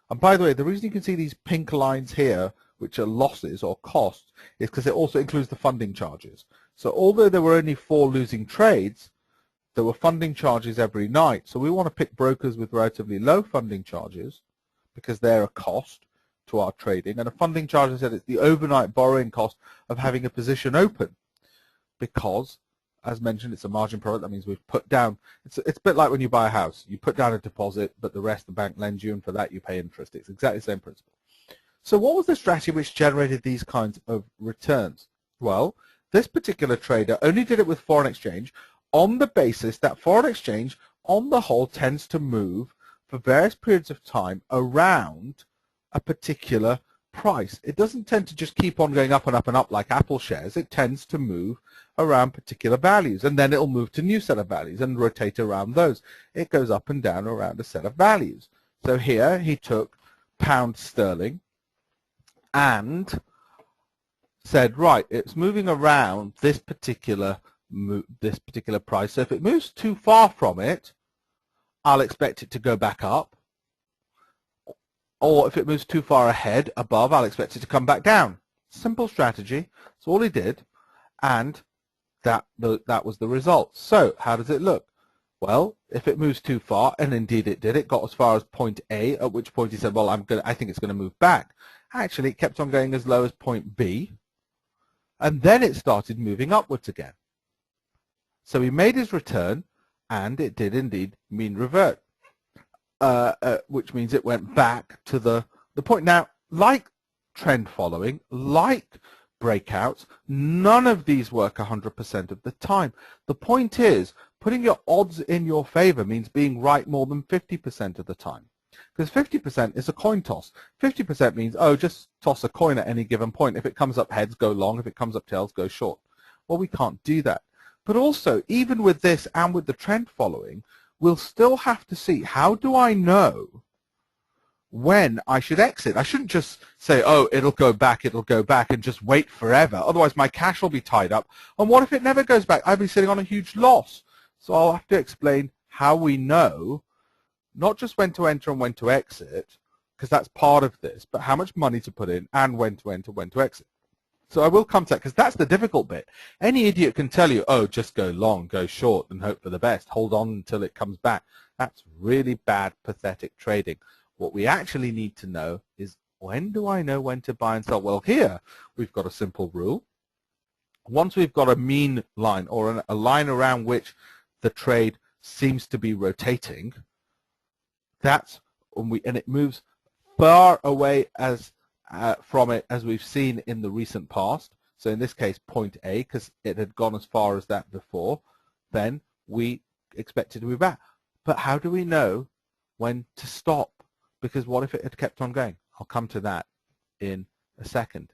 Speaker 1: And by the way, the reason you can see these pink lines here, which are losses or costs, is because it also includes the funding charges. So although there were only 4 losing trades, there were funding charges every night. So we want to pick brokers with relatively low funding charges, because they're a cost to our trading, and a funding charge, I said, it's the overnight borrowing cost of having a position open, because, as mentioned, it's a margin product. That means we've put down, it's a bit like when you buy a house. You put down a deposit, but the rest the bank lends you, and for that you pay interest. It's exactly the same principle. So what was the strategy which generated these kinds of returns? Well, this particular trader only did it with foreign exchange on the basis that foreign exchange, on the whole, tends to move for various periods of time around a particular price. It doesn't tend to just keep on going up and up and up like Apple shares. It tends to move around particular values, and then it'll move to a new set of values and rotate around those. It goes up and down around a set of values. So here he took pound sterling and said, right, it's moving around this particular price. So if it moves too far from it, I'll expect it to go back up. Or if it moves too far ahead, above, I'll expect it to come back down. Simple strategy. That's all he did, and that was the result. So how does it look? Well, if it moves too far, and indeed it did, it got as far as point A, at which point he said, well, I think it's going to move back. Actually, it kept on going as low as point B, and then it started moving upwards again. So he made his return, and it did indeed mean revert, which means it went back to the point. Now, like trend following, like breakouts, none of these work 100% of the time. The point is, putting your odds in your favor means being right more than 50% of the time. Because 50% is a coin toss. 50% means, oh, just toss a coin at any given point. If it comes up heads, go long. If it comes up tails, go short. Well, we can't do that. But also, even with this and with the trend following, we'll still have to see, how do I know when I should exit? I shouldn't just say, oh, it'll go back, and just wait forever. Otherwise, my cash will be tied up. And what if it never goes back? I'll be sitting on a huge loss. So I'll have to explain how we know not just when to enter and when to exit, because that's part of this, but how much money to put in and when to enter, when to exit. So I will come to that, because that's the difficult bit. Any idiot can tell you, oh, just go long, go short, and hope for the best. Hold on until it comes back. That's really bad, pathetic trading. What we actually need to know is, when do I know when to buy and sell? Well, here we've got a simple rule. Once we've got a mean line, or a line around which the trade seems to be rotating, that's when and it moves far away from it, as we've seen in the recent past. So in this case, point A, because it had gone as far as that before, then we expect it to move back. But how do we know when to stop? Because what if it had kept on going? I'll come to that in a second.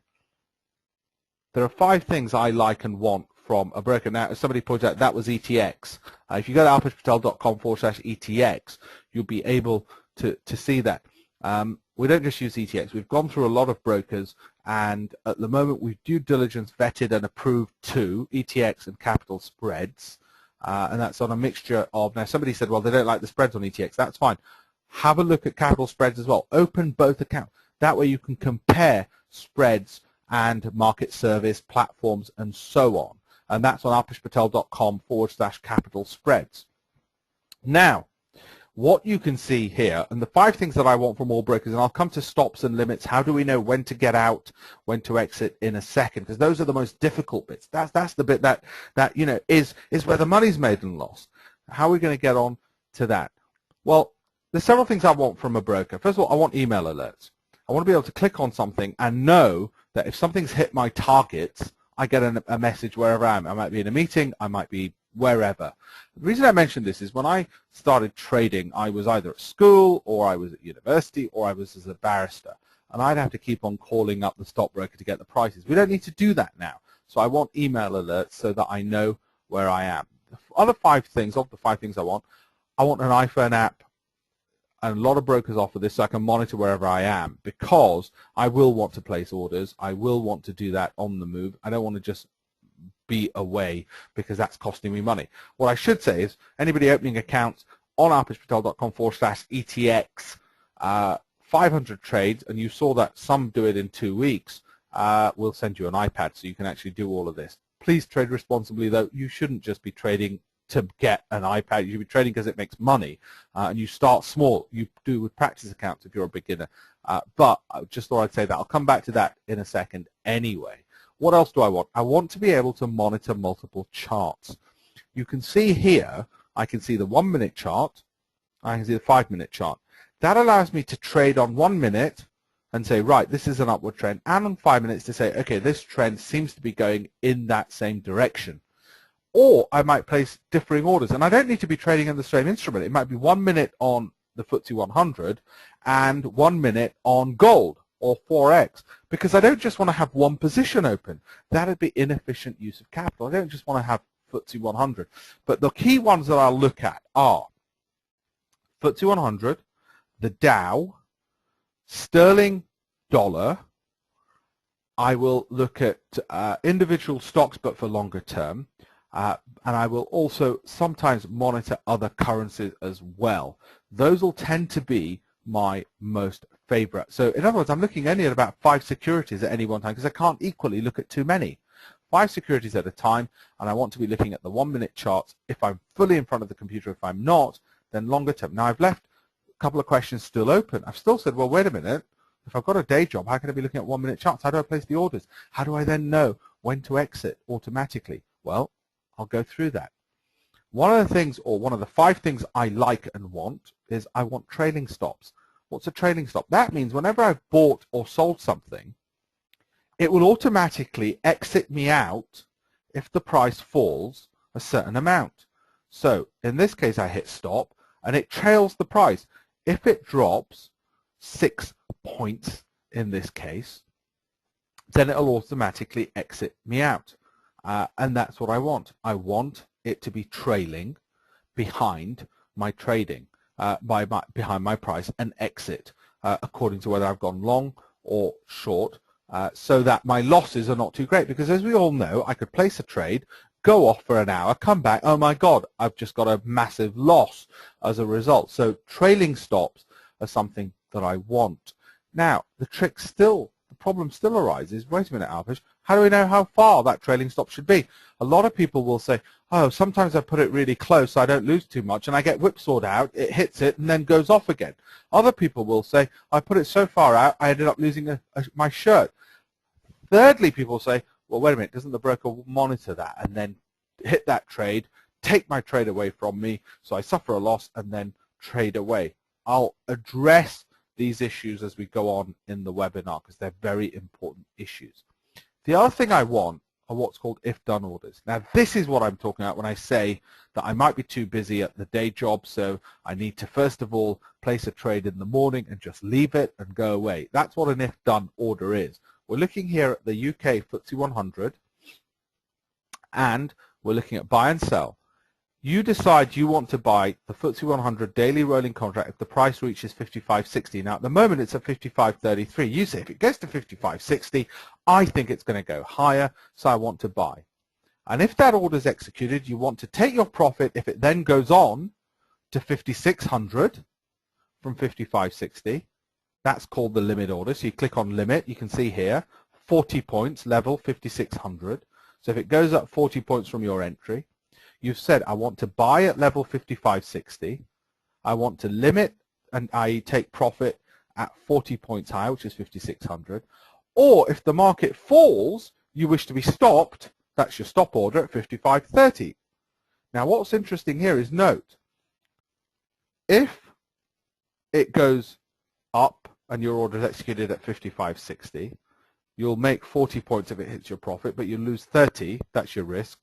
Speaker 1: There are 5 things I like and want from a broker. Now, as somebody pointed out, that was ETX. If you go to alpishpatel.com/ETX, you'll be able to see that. We don't just use ETX. We've gone through a lot of brokers, and at the moment we've due diligence vetted and approved 2, ETX and capital spreads, and that's on a mixture of, now somebody said, well, they don't like the spreads on ETX. That's fine. Have a look at capital spreads as well. Open both accounts. That way you can compare spreads and market service platforms and so on. And that's on alpishpatel.com/capital spreads. Now, what you can see here, and the 5 things that I want from all brokers, and I'll come to stops and limits. How do we know when to get out, when to exit in a second? Because those are the most difficult bits. That's the bit that you know is where the money's made and lost. How are we going to get on to that? Well, there's several things I want from a broker. First of all, I want email alerts. I want to be able to click on something and know that if something's hit my targets, I get a message wherever I am. I might be in a meeting, I might be wherever. The reason I mentioned this is when I started trading, I was either at school, or I was at university, or I was as a barrister. And I'd have to keep on calling up the stockbroker to get the prices. We don't need to do that now. So I want email alerts so that I know where I am. The other 5 things, of the 5 things I want an iPhone app. And a lot of brokers offer this, so I can monitor wherever I am, because I will want to place orders. I will want to do that on the move. I don't want to just be away, because that's costing me money. What I should say is, anybody opening accounts on alpishpatel.com/ETX, 500 trades, and you saw that some do it in 2 weeks, we'll send you an iPad so you can actually do all of this. Please trade responsibly, though. You shouldn't just be trading to get an iPad. You should be trading because it makes money, and you start small. You do with practice accounts if you're a beginner, But I just thought I'd say that. I'll come back to that in a second anyway. What else do I want? I want to be able to monitor multiple charts. You can see here, I can see the 1 minute chart, I can see the 5 minute chart. That allows me to trade on 1 minute and say, right, this is an upward trend, and on 5 minutes to say, okay, this trend seems to be going in that same direction. Or I might place differing orders, and I don't need to be trading in the same instrument. It might be 1 minute on the FTSE 100 and 1 minute on gold or Forex, because I don't just want to have one position open. That would be inefficient use of capital. I don't just want to have FTSE 100. But the key ones that I'll look at are FTSE 100, the Dow, sterling, dollar. I will look at individual stocks, but for longer term. And I will also sometimes monitor other currencies as well. Those will tend to be my most favorite. So in other words, I'm looking only at about 5 securities at any one time because I can't equally look at too many. 5 securities at a time, and I want to be looking at the 1 minute charts if I'm fully in front of the computer. If I'm not, then longer term. Now I've left a couple of questions still open. I've still said, well, wait a minute. If I've got a day job, how can I be looking at 1 minute charts? How do I place the orders? How do I then know when to exit automatically? Well, I'll go through that. One of the things, or one of the 5 things I like and want, is I want trailing stops. What's a trailing stop? That means whenever I've bought or sold something, it will automatically exit me out if the price falls a certain amount. So in this case, I hit stop, and it trails the price. If it drops 6 points in this case, then it'll automatically exit me out. And that's what I want. I want it to be trailing behind my trading, behind my price, and exit according to whether I've gone long or short, so that my losses are not too great. Because as we all know, I could place a trade, go off for an hour, come back, oh my God, I've just got a massive loss as a result. So trailing stops are something that I want. Now, the problem still arises, wait a minute, Alpesh, how do we know how far that trailing stop should be? A lot of people will say, oh, sometimes I put it really close so I don't lose too much, and I get whipsawed out, it hits it, and then goes off again. Other people will say, I put it so far out, I ended up losing my shirt. Thirdly, people say, well, wait a minute, doesn't the broker monitor that and then hit that trade, take my trade away from me, so I suffer a loss and then trade away? I'll address these issues as we go on in the webinar because they're very important issues. The other thing I want are what's called if-done orders. Now, this is what I'm talking about when I say that I might be too busy at the day job, so I need to first of all place a trade in the morning and just leave it and go away. That's what an if-done order is. We're looking here at the UK FTSE 100, and we're looking at buy and sell. You decide you want to buy the FTSE 100 daily rolling contract if the price reaches 55.60. Now, at the moment, it's at 55.33. You say, if it goes to 55.60, I think it's going to go higher, so I want to buy. And if that order is executed, you want to take your profit if it then goes on to 5600 from 55.60. That's called the limit order. So you click on limit. You can see here, 40 points, level 5600. So if it goes up 40 points from your entry, you've said, I want to buy at level 55.60. I want to limit, and I take profit at 40 points higher, which is 5600. Or if the market falls, you wish to be stopped, that's your stop order at 55.30. Now, what's interesting here is note, if it goes up and your order is executed at 55.60, you'll make 40 points if it hits your profit, but you lose 30, that's your risk,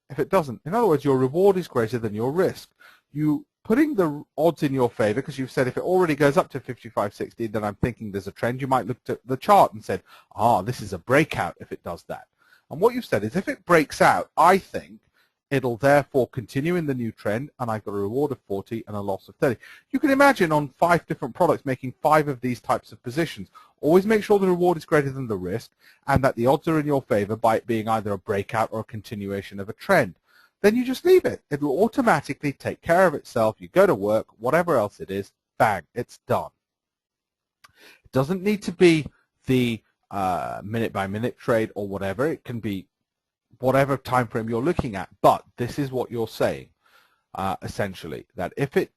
Speaker 1: if it doesn't. In other words, your reward is greater than your risk. You putting the odds in your favor, because you've said if it already goes up to 55.60, then I'm thinking there's a trend. You might look at the chart and said, this is a breakout if it does that. And what you've said is if it breaks out, I think it'll therefore continue in the new trend, and I've got a reward of 40 and a loss of 30. You can imagine on 5 different products making 5 of these types of positions. Always make sure the reward is greater than the risk and that the odds are in your favor by it being either a breakout or a continuation of a trend. Then you just leave it. It will automatically take care of itself. You go to work, whatever else it is, bang, it's done. It doesn't need to be the minute-by-minute trade or whatever. It can be whatever time frame you're looking at, but this is what you're saying, essentially, that if it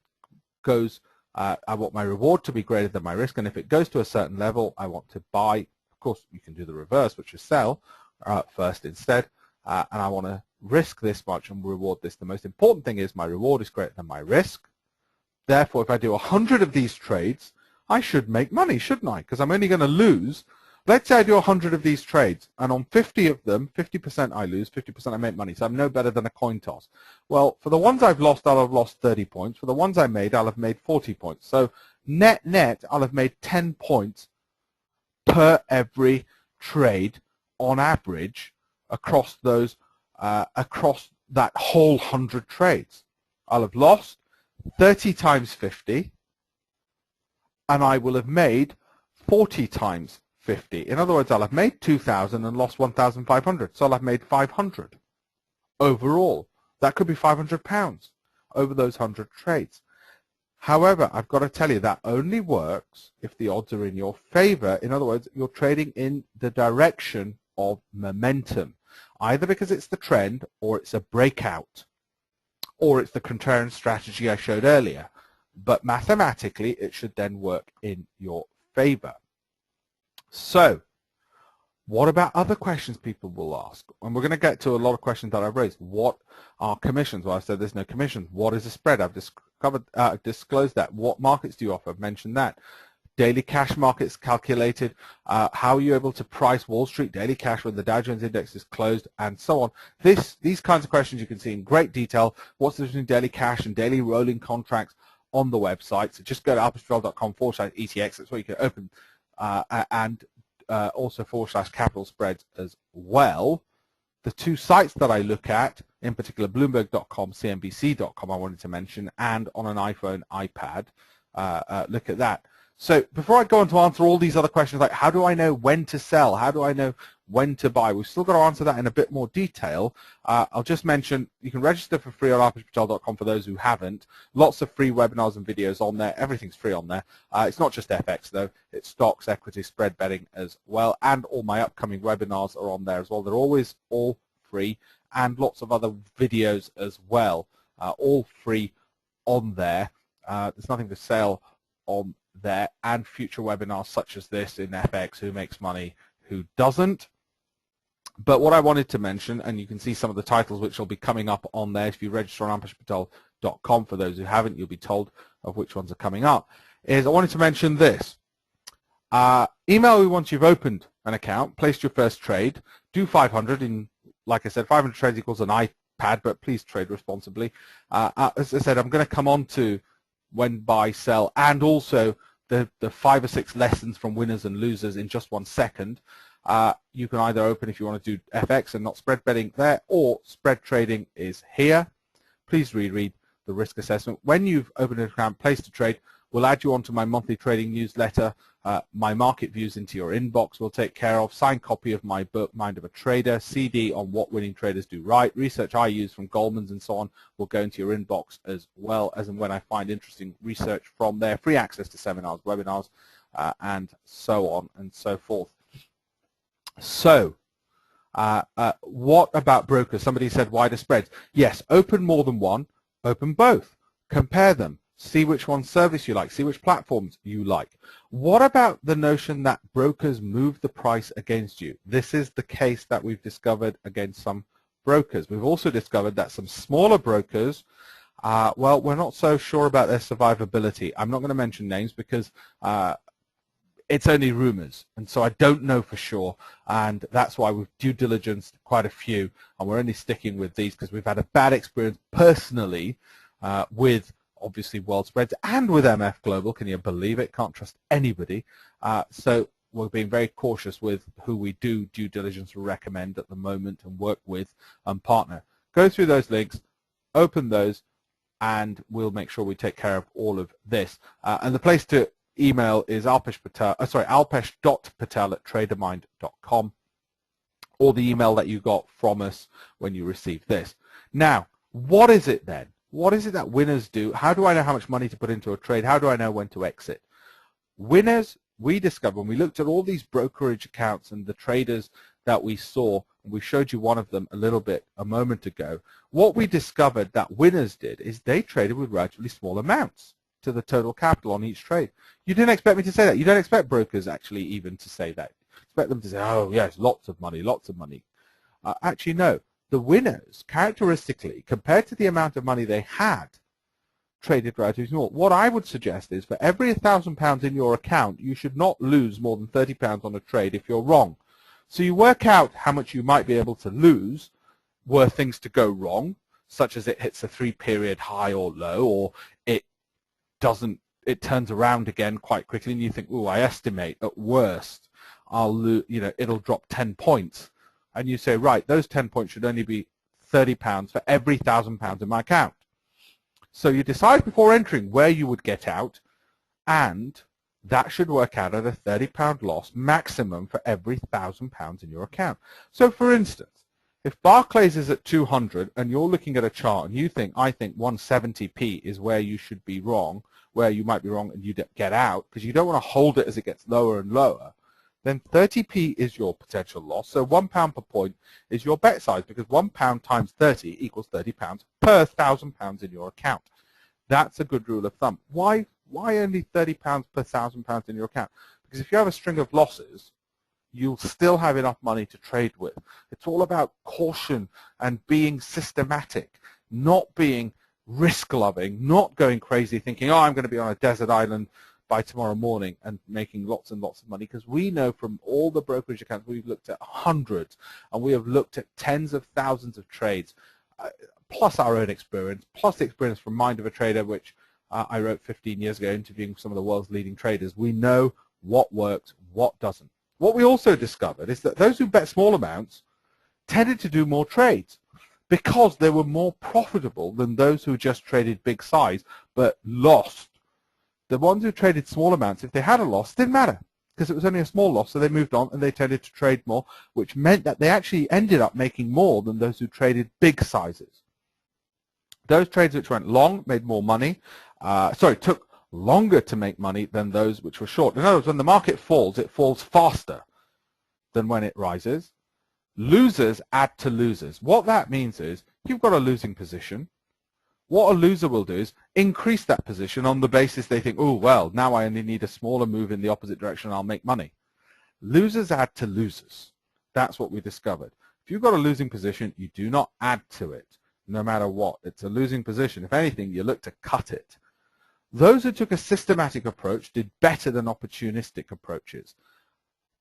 Speaker 1: goes I want my reward to be greater than my risk, and if it goes to a certain level, I want to buy. Of course, you can do the reverse, which is sell first instead, and I want to risk this much and reward this. The most important thing is my reward is greater than my risk. Therefore, if I do 100 of these trades, I should make money, shouldn't I? Because I'm only going to lose. Let's say I do 100 of these trades, and on 50 of them, 50% I lose, 50% I make money, so I'm no better than a coin toss. Well, for the ones I've lost, I'll have lost 30 points. For the ones I made, I'll have made 40 points. So net, I'll have made 10 points per every trade on average across those, across that whole 100 trades. I'll have lost 30 times 50, and I will have made 40 times 50. In other words, I'll have made 2,000 and lost 1,500. So I'll have made 500 overall. That could be £500 over those 100 trades. However, I've got to tell you that only works if the odds are in your favor. In other words, you're trading in the direction of momentum, either because it's the trend or it's a breakout or it's the contrarian strategy I showed earlier. But mathematically, it should then work in your favor. So, what about other questions people will ask? And we're going to get to a lot of questions that I've raised. What are commissions? Well, I said there's no commissions. What is a spread? I've disclosed that. What markets do you offer? I've mentioned that. Daily cash markets calculated. How are you able to price Wall Street daily cash when the Dow Jones Index is closed, and so on. These kinds of questions you can see in great detail. What's the difference between daily cash and daily rolling contracts on the website? So just go to alphastrol.com/ETX. That's where you can open and also /capital spreads as well. The two sites that I look at, in particular Bloomberg.com, CNBC.com, I wanted to mention, and on an iPhone, iPad, look at that. So before I go on to answer all these other questions, like how do I know when to sell? How do I know when to buy? We've still got to answer that in a bit more detail. I'll just mention you can register for free on alphastrol.com for those who haven't. Lots of free webinars and videos on there. Everything's free on there. It's not just FX though. It's stocks, equity, spread betting as well. And all my upcoming webinars are on there as well. They're always all free, and lots of other videos as well. All free on there. There's nothing for sale on there, and future webinars such as this in FX, who makes money, who doesn't. But what I wanted to mention, and you can see some of the titles which will be coming up on there if you register on alphastrol.com. For those who haven't, you'll be told of which ones are coming up. Is I wanted to mention this. Email me once you've opened an account, placed your first trade, do 500 in, like I said, 500 trades equals an iPad, but please trade responsibly. As I said, I'm going to come on to when buy, sell, and also the 5 or 6 lessons from winners and losers in just 1 second. You can either open if you want to do FX and not spread betting there, or spread trading is here. Please reread the risk assessment. When you've opened an account, placed a trade, we'll add you onto my monthly trading newsletter. My market views into your inbox will take care of. Signed copy of my book, Mind of a Trader, CD on what winning traders do right. Research I use from Goldman's and so on will go into your inbox, as well as and when I find interesting research from there. Free access to seminars, webinars, and so on and so forth. So, what about brokers? Somebody said wider spreads. Yes, open more than one, open both. Compare them. See which one service you like, see which platforms you like. What about the notion that brokers move the price against you? This is the case that we've discovered against some brokers. We've also discovered that some smaller brokers, well, we're not so sure about their survivability. I'm not going to mention names because it's only rumors, and so I don't know for sure, and that's why we've due diligenced quite a few, and we're only sticking with these because we've had a bad experience personally with obviously World Spreads and with MF Global. Can you believe it? Can't trust anybody. So we're being very cautious with who we do due diligence recommend at the moment and work with and partner. Go through those links, open those, and we'll make sure we take care of all of this. And the place to email is alpesh.patel@tradermind.com, or the email that you got from us when you received this. Now, what is it then? What is it that winners do? How do I know how much money to put into a trade? How do I know when to exit? Winners, we discovered when we looked at all these brokerage accounts and the traders that we saw, and we showed you one of them a little bit a moment ago, what we discovered that winners did is they traded with relatively small amounts, to the total capital on each trade. You didn't expect me to say that. You don't expect brokers actually even to say that. You expect them to say, oh yes, lots of money, lots of money. Actually, no. The winners, characteristically, compared to the amount of money they had, traded relatively small. What I would suggest is for every £1,000 in your account, you should not lose more than £30 on a trade if you're wrong. So you work out how much you might be able to lose were things to go wrong, such as it hits a 3-period high or low, or it turns around again quite quickly, and you think, oh, I estimate at worst it'll drop 10 points. And you say, right, those 10 points should only be £30 for every £1,000 in my account. So you decide before entering where you would get out, and that should work out at a £30 loss maximum for every £1,000 in your account. So for instance, if Barclays is at 200 and you're looking at a chart and you think, I think 170p is where you should be wrong, where you might be wrong and you get out because you don't want to hold it as it gets lower and lower, then 30p is your potential loss. So £1 per point is your bet size, because £1 times 30 equals £30 per £1,000 in your account. That's a good rule of thumb. Why only £30 per £1,000 in your account? Because if you have a string of losses, you'll still have enough money to trade with. It's all about caution and being systematic, not being risk-loving, not going crazy thinking, oh, I'm going to be on a desert island by tomorrow morning and making lots and lots of money, because we know from all the brokerage accounts, we've looked at hundreds and we have looked at tens of thousands of trades, plus our own experience, plus the experience from Mind of a Trader, which I wrote 15 years ago interviewing some of the world's leading traders. We know what works, what doesn't. What we also discovered is that those who bet small amounts tended to do more trades because they were more profitable than those who just traded big size but lost. The ones who traded small amounts, if they had a loss, didn't matter because it was only a small loss, so they moved on and they tended to trade more, which meant that they actually ended up making more than those who traded big sizes. Those trades which went long made more money, took longer to make money than those which were short. In other words, when the market falls, it falls faster than when it rises. Losers add to losers. What that means is you've got a losing position. What a loser will do is increase that position on the basis they think, oh, well, now I only need a smaller move in the opposite direction and I'll make money. Losers add to losers. That's what we discovered. If you've got a losing position, you do not add to it, no matter what. It's a losing position. If anything, you look to cut it. Those who took a systematic approach did better than opportunistic approaches.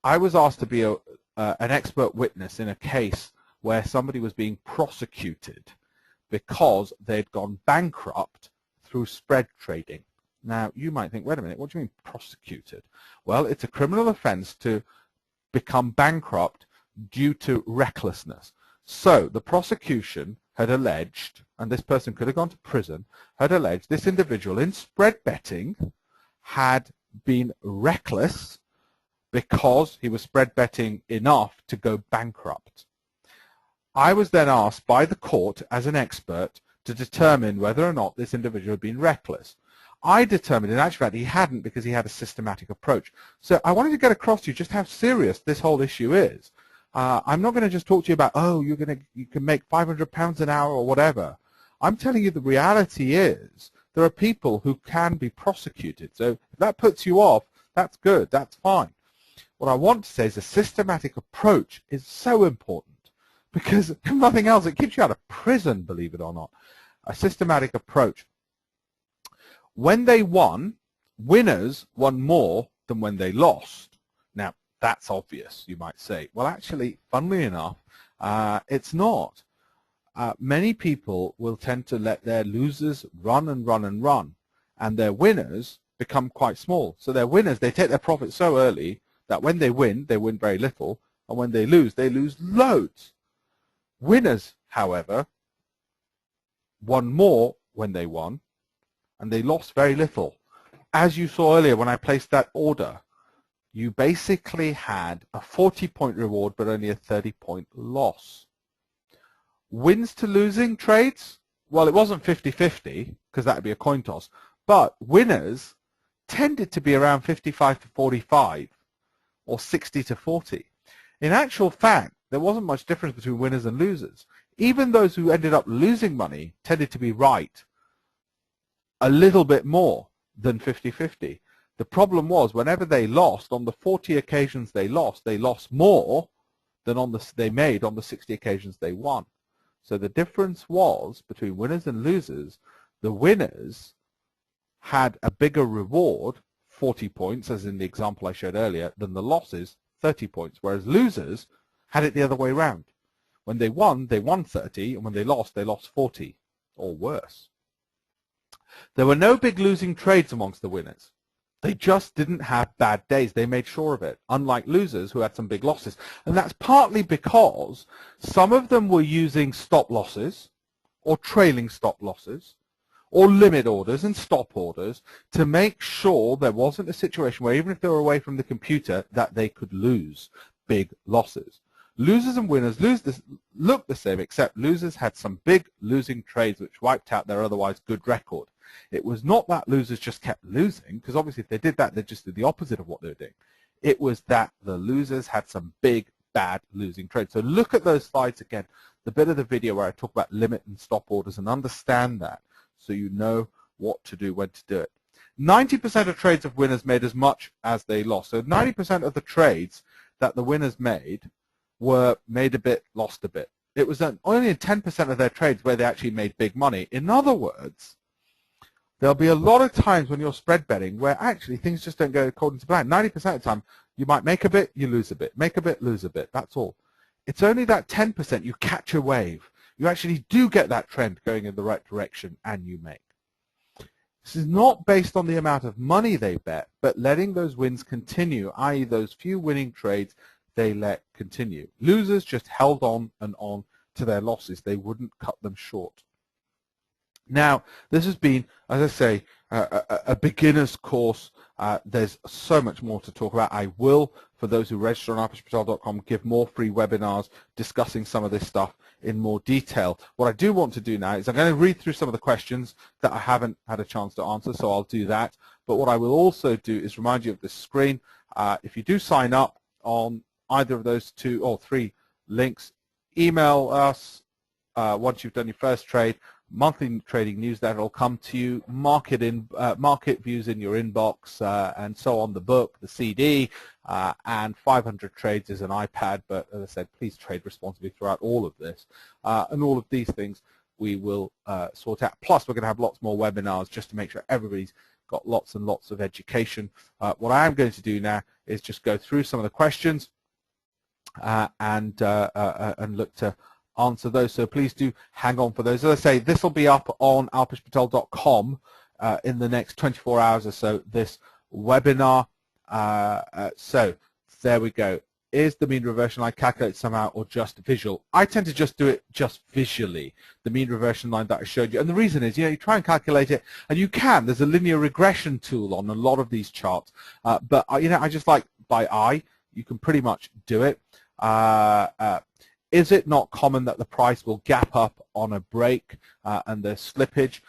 Speaker 1: I was asked to be an expert witness in a case where somebody was being prosecuted because they'd gone bankrupt through spread trading. Now, you might think, wait a minute, what do you mean prosecuted? Well, it's a criminal offense to become bankrupt due to recklessness. So the prosecution had alleged, and this person could have gone to prison, had alleged this individual in spread betting had been reckless because he was spread betting enough to go bankrupt. I was then asked by the court as an expert to determine whether or not this individual had been reckless. I determined in actual fact he hadn't, because he had a systematic approach. So I wanted to get across to you just how serious this whole issue is. I'm not going to just talk to you about, oh, you can make £500 an hour or whatever. I'm telling you the reality is there are people who can be prosecuted. So if that puts you off, that's good, that's fine. What I want to say is a systematic approach is so important, because if nothing else, it keeps you out of prison, believe it or not. A systematic approach. When they won, winners won more than when they lost. Now, that's obvious, you might say. Well, actually, funnily enough, it's not. Many people will tend to let their losers run and run and run, and their winners become quite small. So their winners, they take their profit so early that when they win very little, and when they lose loads. Winners, however, won more when they won, and they lost very little. As you saw earlier when I placed that order, you basically had a 40-point reward but only a 30-point loss. Wins to losing trades, well, it wasn't 50-50 because that would be a coin toss, but winners tended to be around 55 to 45 or 60 to 40. In actual fact, there wasn't much difference between winners and losers. Even those who ended up losing money tended to be right a little bit more than 50-50. The problem was whenever they lost, on the 40 occasions they lost more than they made on the 60 occasions they won. So the difference was between winners and losers. The winners had a bigger reward, 40 points, as in the example I showed earlier, than the losses, 30 points, whereas losers had it the other way around. When they won 30, and when they lost 40, or worse. There were no big losing trades amongst the winners. They just didn't have bad days. They made sure of it, unlike losers who had some big losses. And that's partly because some of them were using stop losses or trailing stop losses or limit orders and stop orders to make sure there wasn't a situation where even if they were away from the computer that they could lose big losses. Losers and winners look the same, except losers had some big losing trades which wiped out their otherwise good record. It was not that losers just kept losing, because obviously if they did that, they just did the opposite of what they were doing. It was that the losers had some big, bad losing trades. So look at those slides again, the bit of the video where I talk about limit and stop orders, and understand that so you know what to do, when to do it. 90% of trades of winners made as much as they lost. So 90% of the trades that the winners made were made a bit, lost a bit. It was only in 10% of their trades where they actually made big money. In other words, there'll be a lot of times when you're spread betting where actually things just don't go according to plan. 90% of the time, you might make a bit, you lose a bit. Make a bit, lose a bit. That's all. It's only that 10% you catch a wave. You actually do get that trend going in the right direction, and you make. This is not based on the amount of money they bet, but letting those wins continue, i.e. those few winning trades they let continue. Losers just held on and on to their losses. They wouldn't cut them short. Now, this has been, as I say, a beginner's course. There's so much more to talk about. I will, for those who register on alpespatel.com, give more free webinars discussing some of this stuff in more detail. What I do want to do now is I'm going to read through some of the questions that I haven't had a chance to answer, so I'll do that. But what I will also do is remind you of this screen. If you do sign up on either of those 2 or 3 links, email us once you've done your first trade. Monthly trading newsletter will come to you, market views in your inbox, and so on, the book, the CD, and 500 trades is an iPad. But as I said, please trade responsibly throughout all of this. And all of these things we will sort out. Plus, we're going to have lots more webinars just to make sure everybody's got lots and lots of education. What I am going to do now is just go through some of the questions and look to answer those. So please do hang on for those. As I say, this will be up on alpespatel.com in the next 24 hours or so, this webinar. So there we go. Is the mean reversion line calculated somehow or just visual? I tend to just do it just visually, the mean reversion line that I showed you. And the reason is, you try and calculate it, and you can. There's a linear regression tool on a lot of these charts. But, I just like by eye. You can pretty much do it. Is it not common that the price will gap up on a break and there's slippage?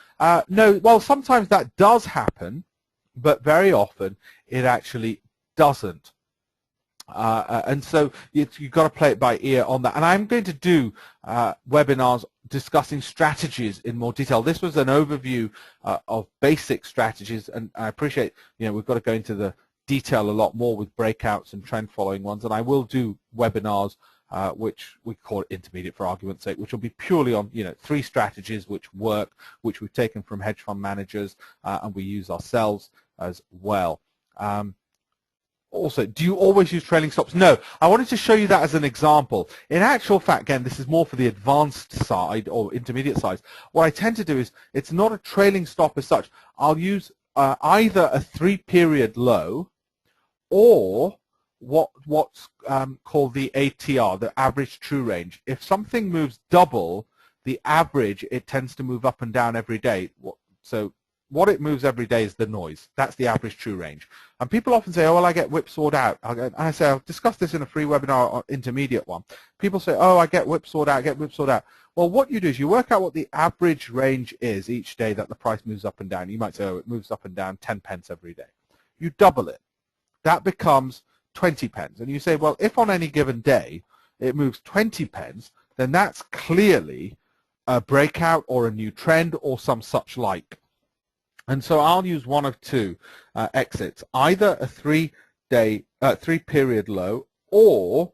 Speaker 1: No, well, sometimes that does happen, but very often it actually doesn't. And so you've got to play it by ear on that. And I'm going to do webinars discussing strategies in more detail. This was an overview of basic strategies, and I appreciate, we've got to go into the detail a lot more with breakouts and trend following ones, and I will do webinars which we call it intermediate for argument's sake, which will be purely on 3 strategies which work, which we've taken from hedge fund managers and we use ourselves as well. Also, do you always use trailing stops? No, I wanted to show you that as an example. In actual fact, again, this is more for the advanced side or intermediate side. What I tend to do is, it's not a trailing stop as such. I'll use either a 3-period low or what's called the ATR, the average true range. If something moves double the average, it tends to move up and down every day. So what it moves every day is the noise. That's the average true range. And people often say, oh, well, I get whipsawed out. And I say, I'll discuss this in a free webinar on intermediate one. People say, oh, I get whipsawed out, I get whipsawed out. Well, what you do is you work out what the average range is each day that the price moves up and down. You might say, oh, it moves up and down 10 pence every day. You double it. That becomes 20 pence. And you say, well, if on any given day it moves 20 pence, then that's clearly a breakout or a new trend or some such like. And so I'll use one of two exits, either a three-period low, or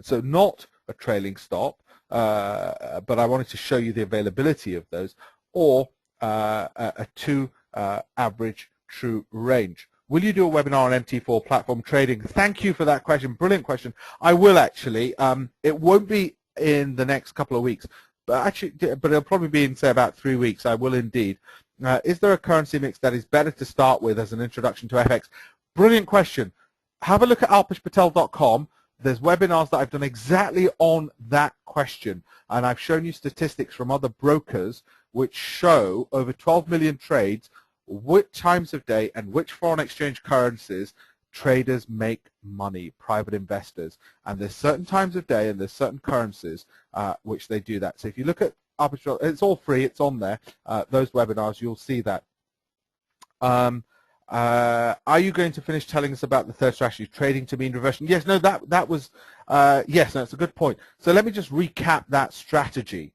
Speaker 1: so not a trailing stop, but I wanted to show you the availability of those, or a two average true range. Will you do a webinar on MT4 platform trading? Thank you for that question. Brilliant question. I will actually. It won't be in the next couple of weeks, but it'll probably be in, say, about 3 weeks. I will indeed. Is there a currency mix that is better to start with as an introduction to FX? Brilliant question. Have a look at alpeshpatel.com. There's webinars that I've done exactly on that question, and I've shown you statistics from other brokers which show over 12 million trades, which times of day and which foreign exchange currencies traders make money, private investors. And there's certain times of day and there's certain currencies which they do that. So if you look at it's all free, it's on there, those webinars, you'll see that. Are you going to finish telling us about the third strategy, trading to mean reversion? Yes, no, that was, yes, that's a good point. So let me just recap that strategy.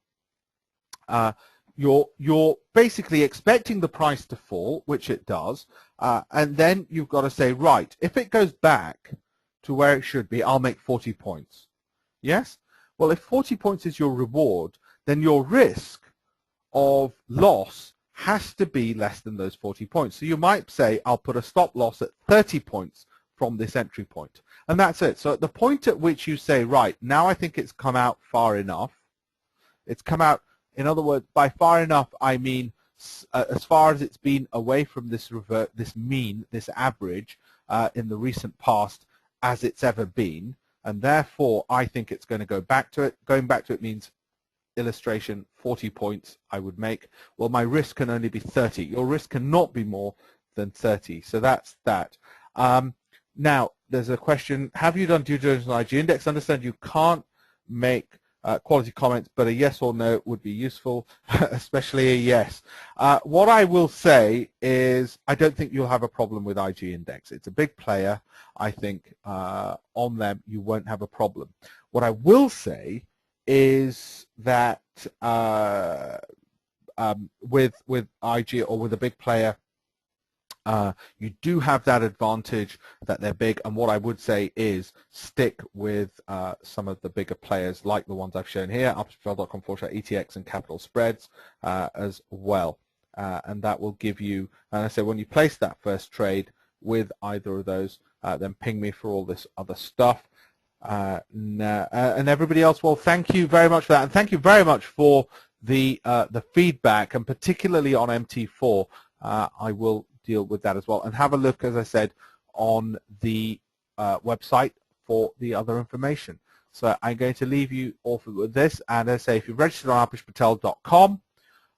Speaker 1: You're basically expecting the price to fall, which it does, and then you've got to say, right, if it goes back to where it should be, I'll make 40 points. Yes? Well, if 40 points is your reward, then your risk of loss has to be less than those 40 points. So you might say, I'll put a stop loss at 30 points from this entry point. And that's it. So at the point at which you say, right, now I think it's come out far enough, it's come out, in other words, by far enough, I mean as far as it's been away from this mean, this average in the recent past as it's ever been, and therefore I think it's going to go back to it. Going back to it means, illustration, 40 points I would make. Well, my risk can only be 30. Your risk cannot be more than 30. So that's that. Now, there's a question, have you done due diligence on IG index? I understand you can't make quality comments, but a yes or no would be useful, especially a yes. What I will say is I don't think you'll have a problem with IG index. It's a big player. I think on them you won't have a problem. What I will say is that with IG or with a big player, you do have that advantage that they're big, and what I would say is stick with some of the bigger players like the ones I've shown here, alpeshpatel.com/ETX and capital spreads as well, and that will give you, and I say when you place that first trade with either of those, then ping me for all this other stuff. And everybody else, well, thank you very much for that, and thank you very much for the feedback, and particularly on MT4. I will deal with that as well, and have a look, as I said, on the website for the other information. So I'm going to leave you all with this, and as I say, if you've registered on alpeshpatel.com,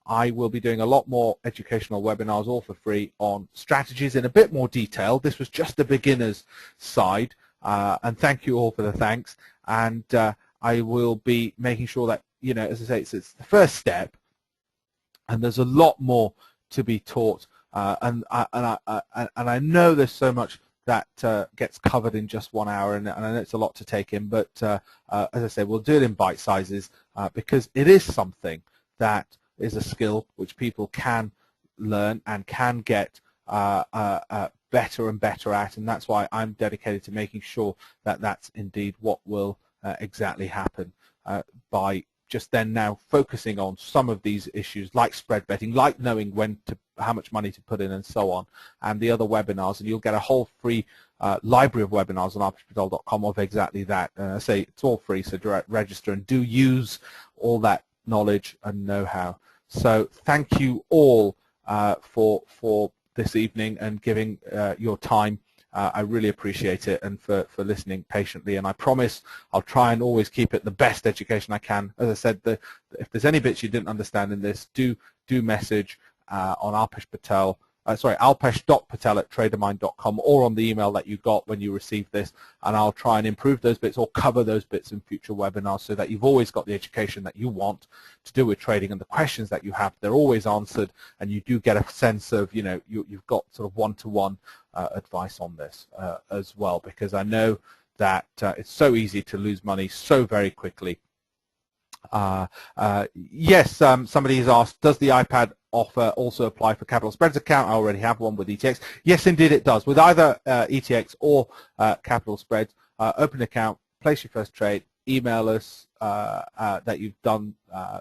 Speaker 1: I will be doing a lot more educational webinars, all for free, on strategies in a bit more detail. This was just the beginner's side. And thank you all for the thanks, and I will be making sure that, you know, as I say, it's the first step, and there's a lot more to be taught, and I know there's so much that gets covered in just 1 hour, and I know it's a lot to take in, but as I say, we'll do it in bite sizes because it is something that is a skill which people can learn and can get better and better at, and that's why I'm dedicated to making sure that that's indeed what will exactly happen by just then now focusing on some of these issues like spread betting, like knowing how much money to put in and so on, and the other webinars, and you'll get a whole free library of webinars on alpeshpatel.com of exactly that. I say it's all free, so direct register and do use all that knowledge and know-how. So thank you all for this evening and giving your time. I really appreciate it, and for listening patiently, and I promise I'll try and always keep it the best education I can. As I said, if there's any bits you didn't understand in this, do message on alpesh.patel@tradermind.com or on the email that you got when you received this, and I'll try and improve those bits or cover those bits in future webinars so that you've always got the education that you want to do with trading, and the questions that you have, they're always answered, and you do get a sense of, you know, you've got sort of one-to-one advice on this as well, because I know that it's so easy to lose money so very quickly. Yes, somebody has asked, does the iPad offer also apply for Capital Spreads account? I already have one with ETX. Yes, indeed it does. With either ETX or Capital Spreads, open an account, place your first trade, email us that you've done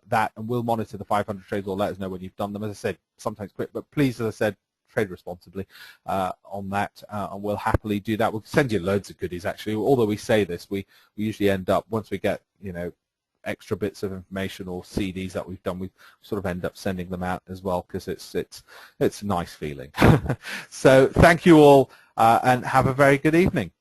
Speaker 1: that, and we'll monitor the 500 trades or let us know when you've done them. As I said, sometimes quick, but please, as I said, trade responsibly on that, and we'll happily do that. We'll send you loads of goodies, actually. Although we say this, we usually end up, once we get, extra bits of information or CDs that we've done, we sort of end up sending them out as well, because it's a nice feeling. So thank you all, and have a very good evening.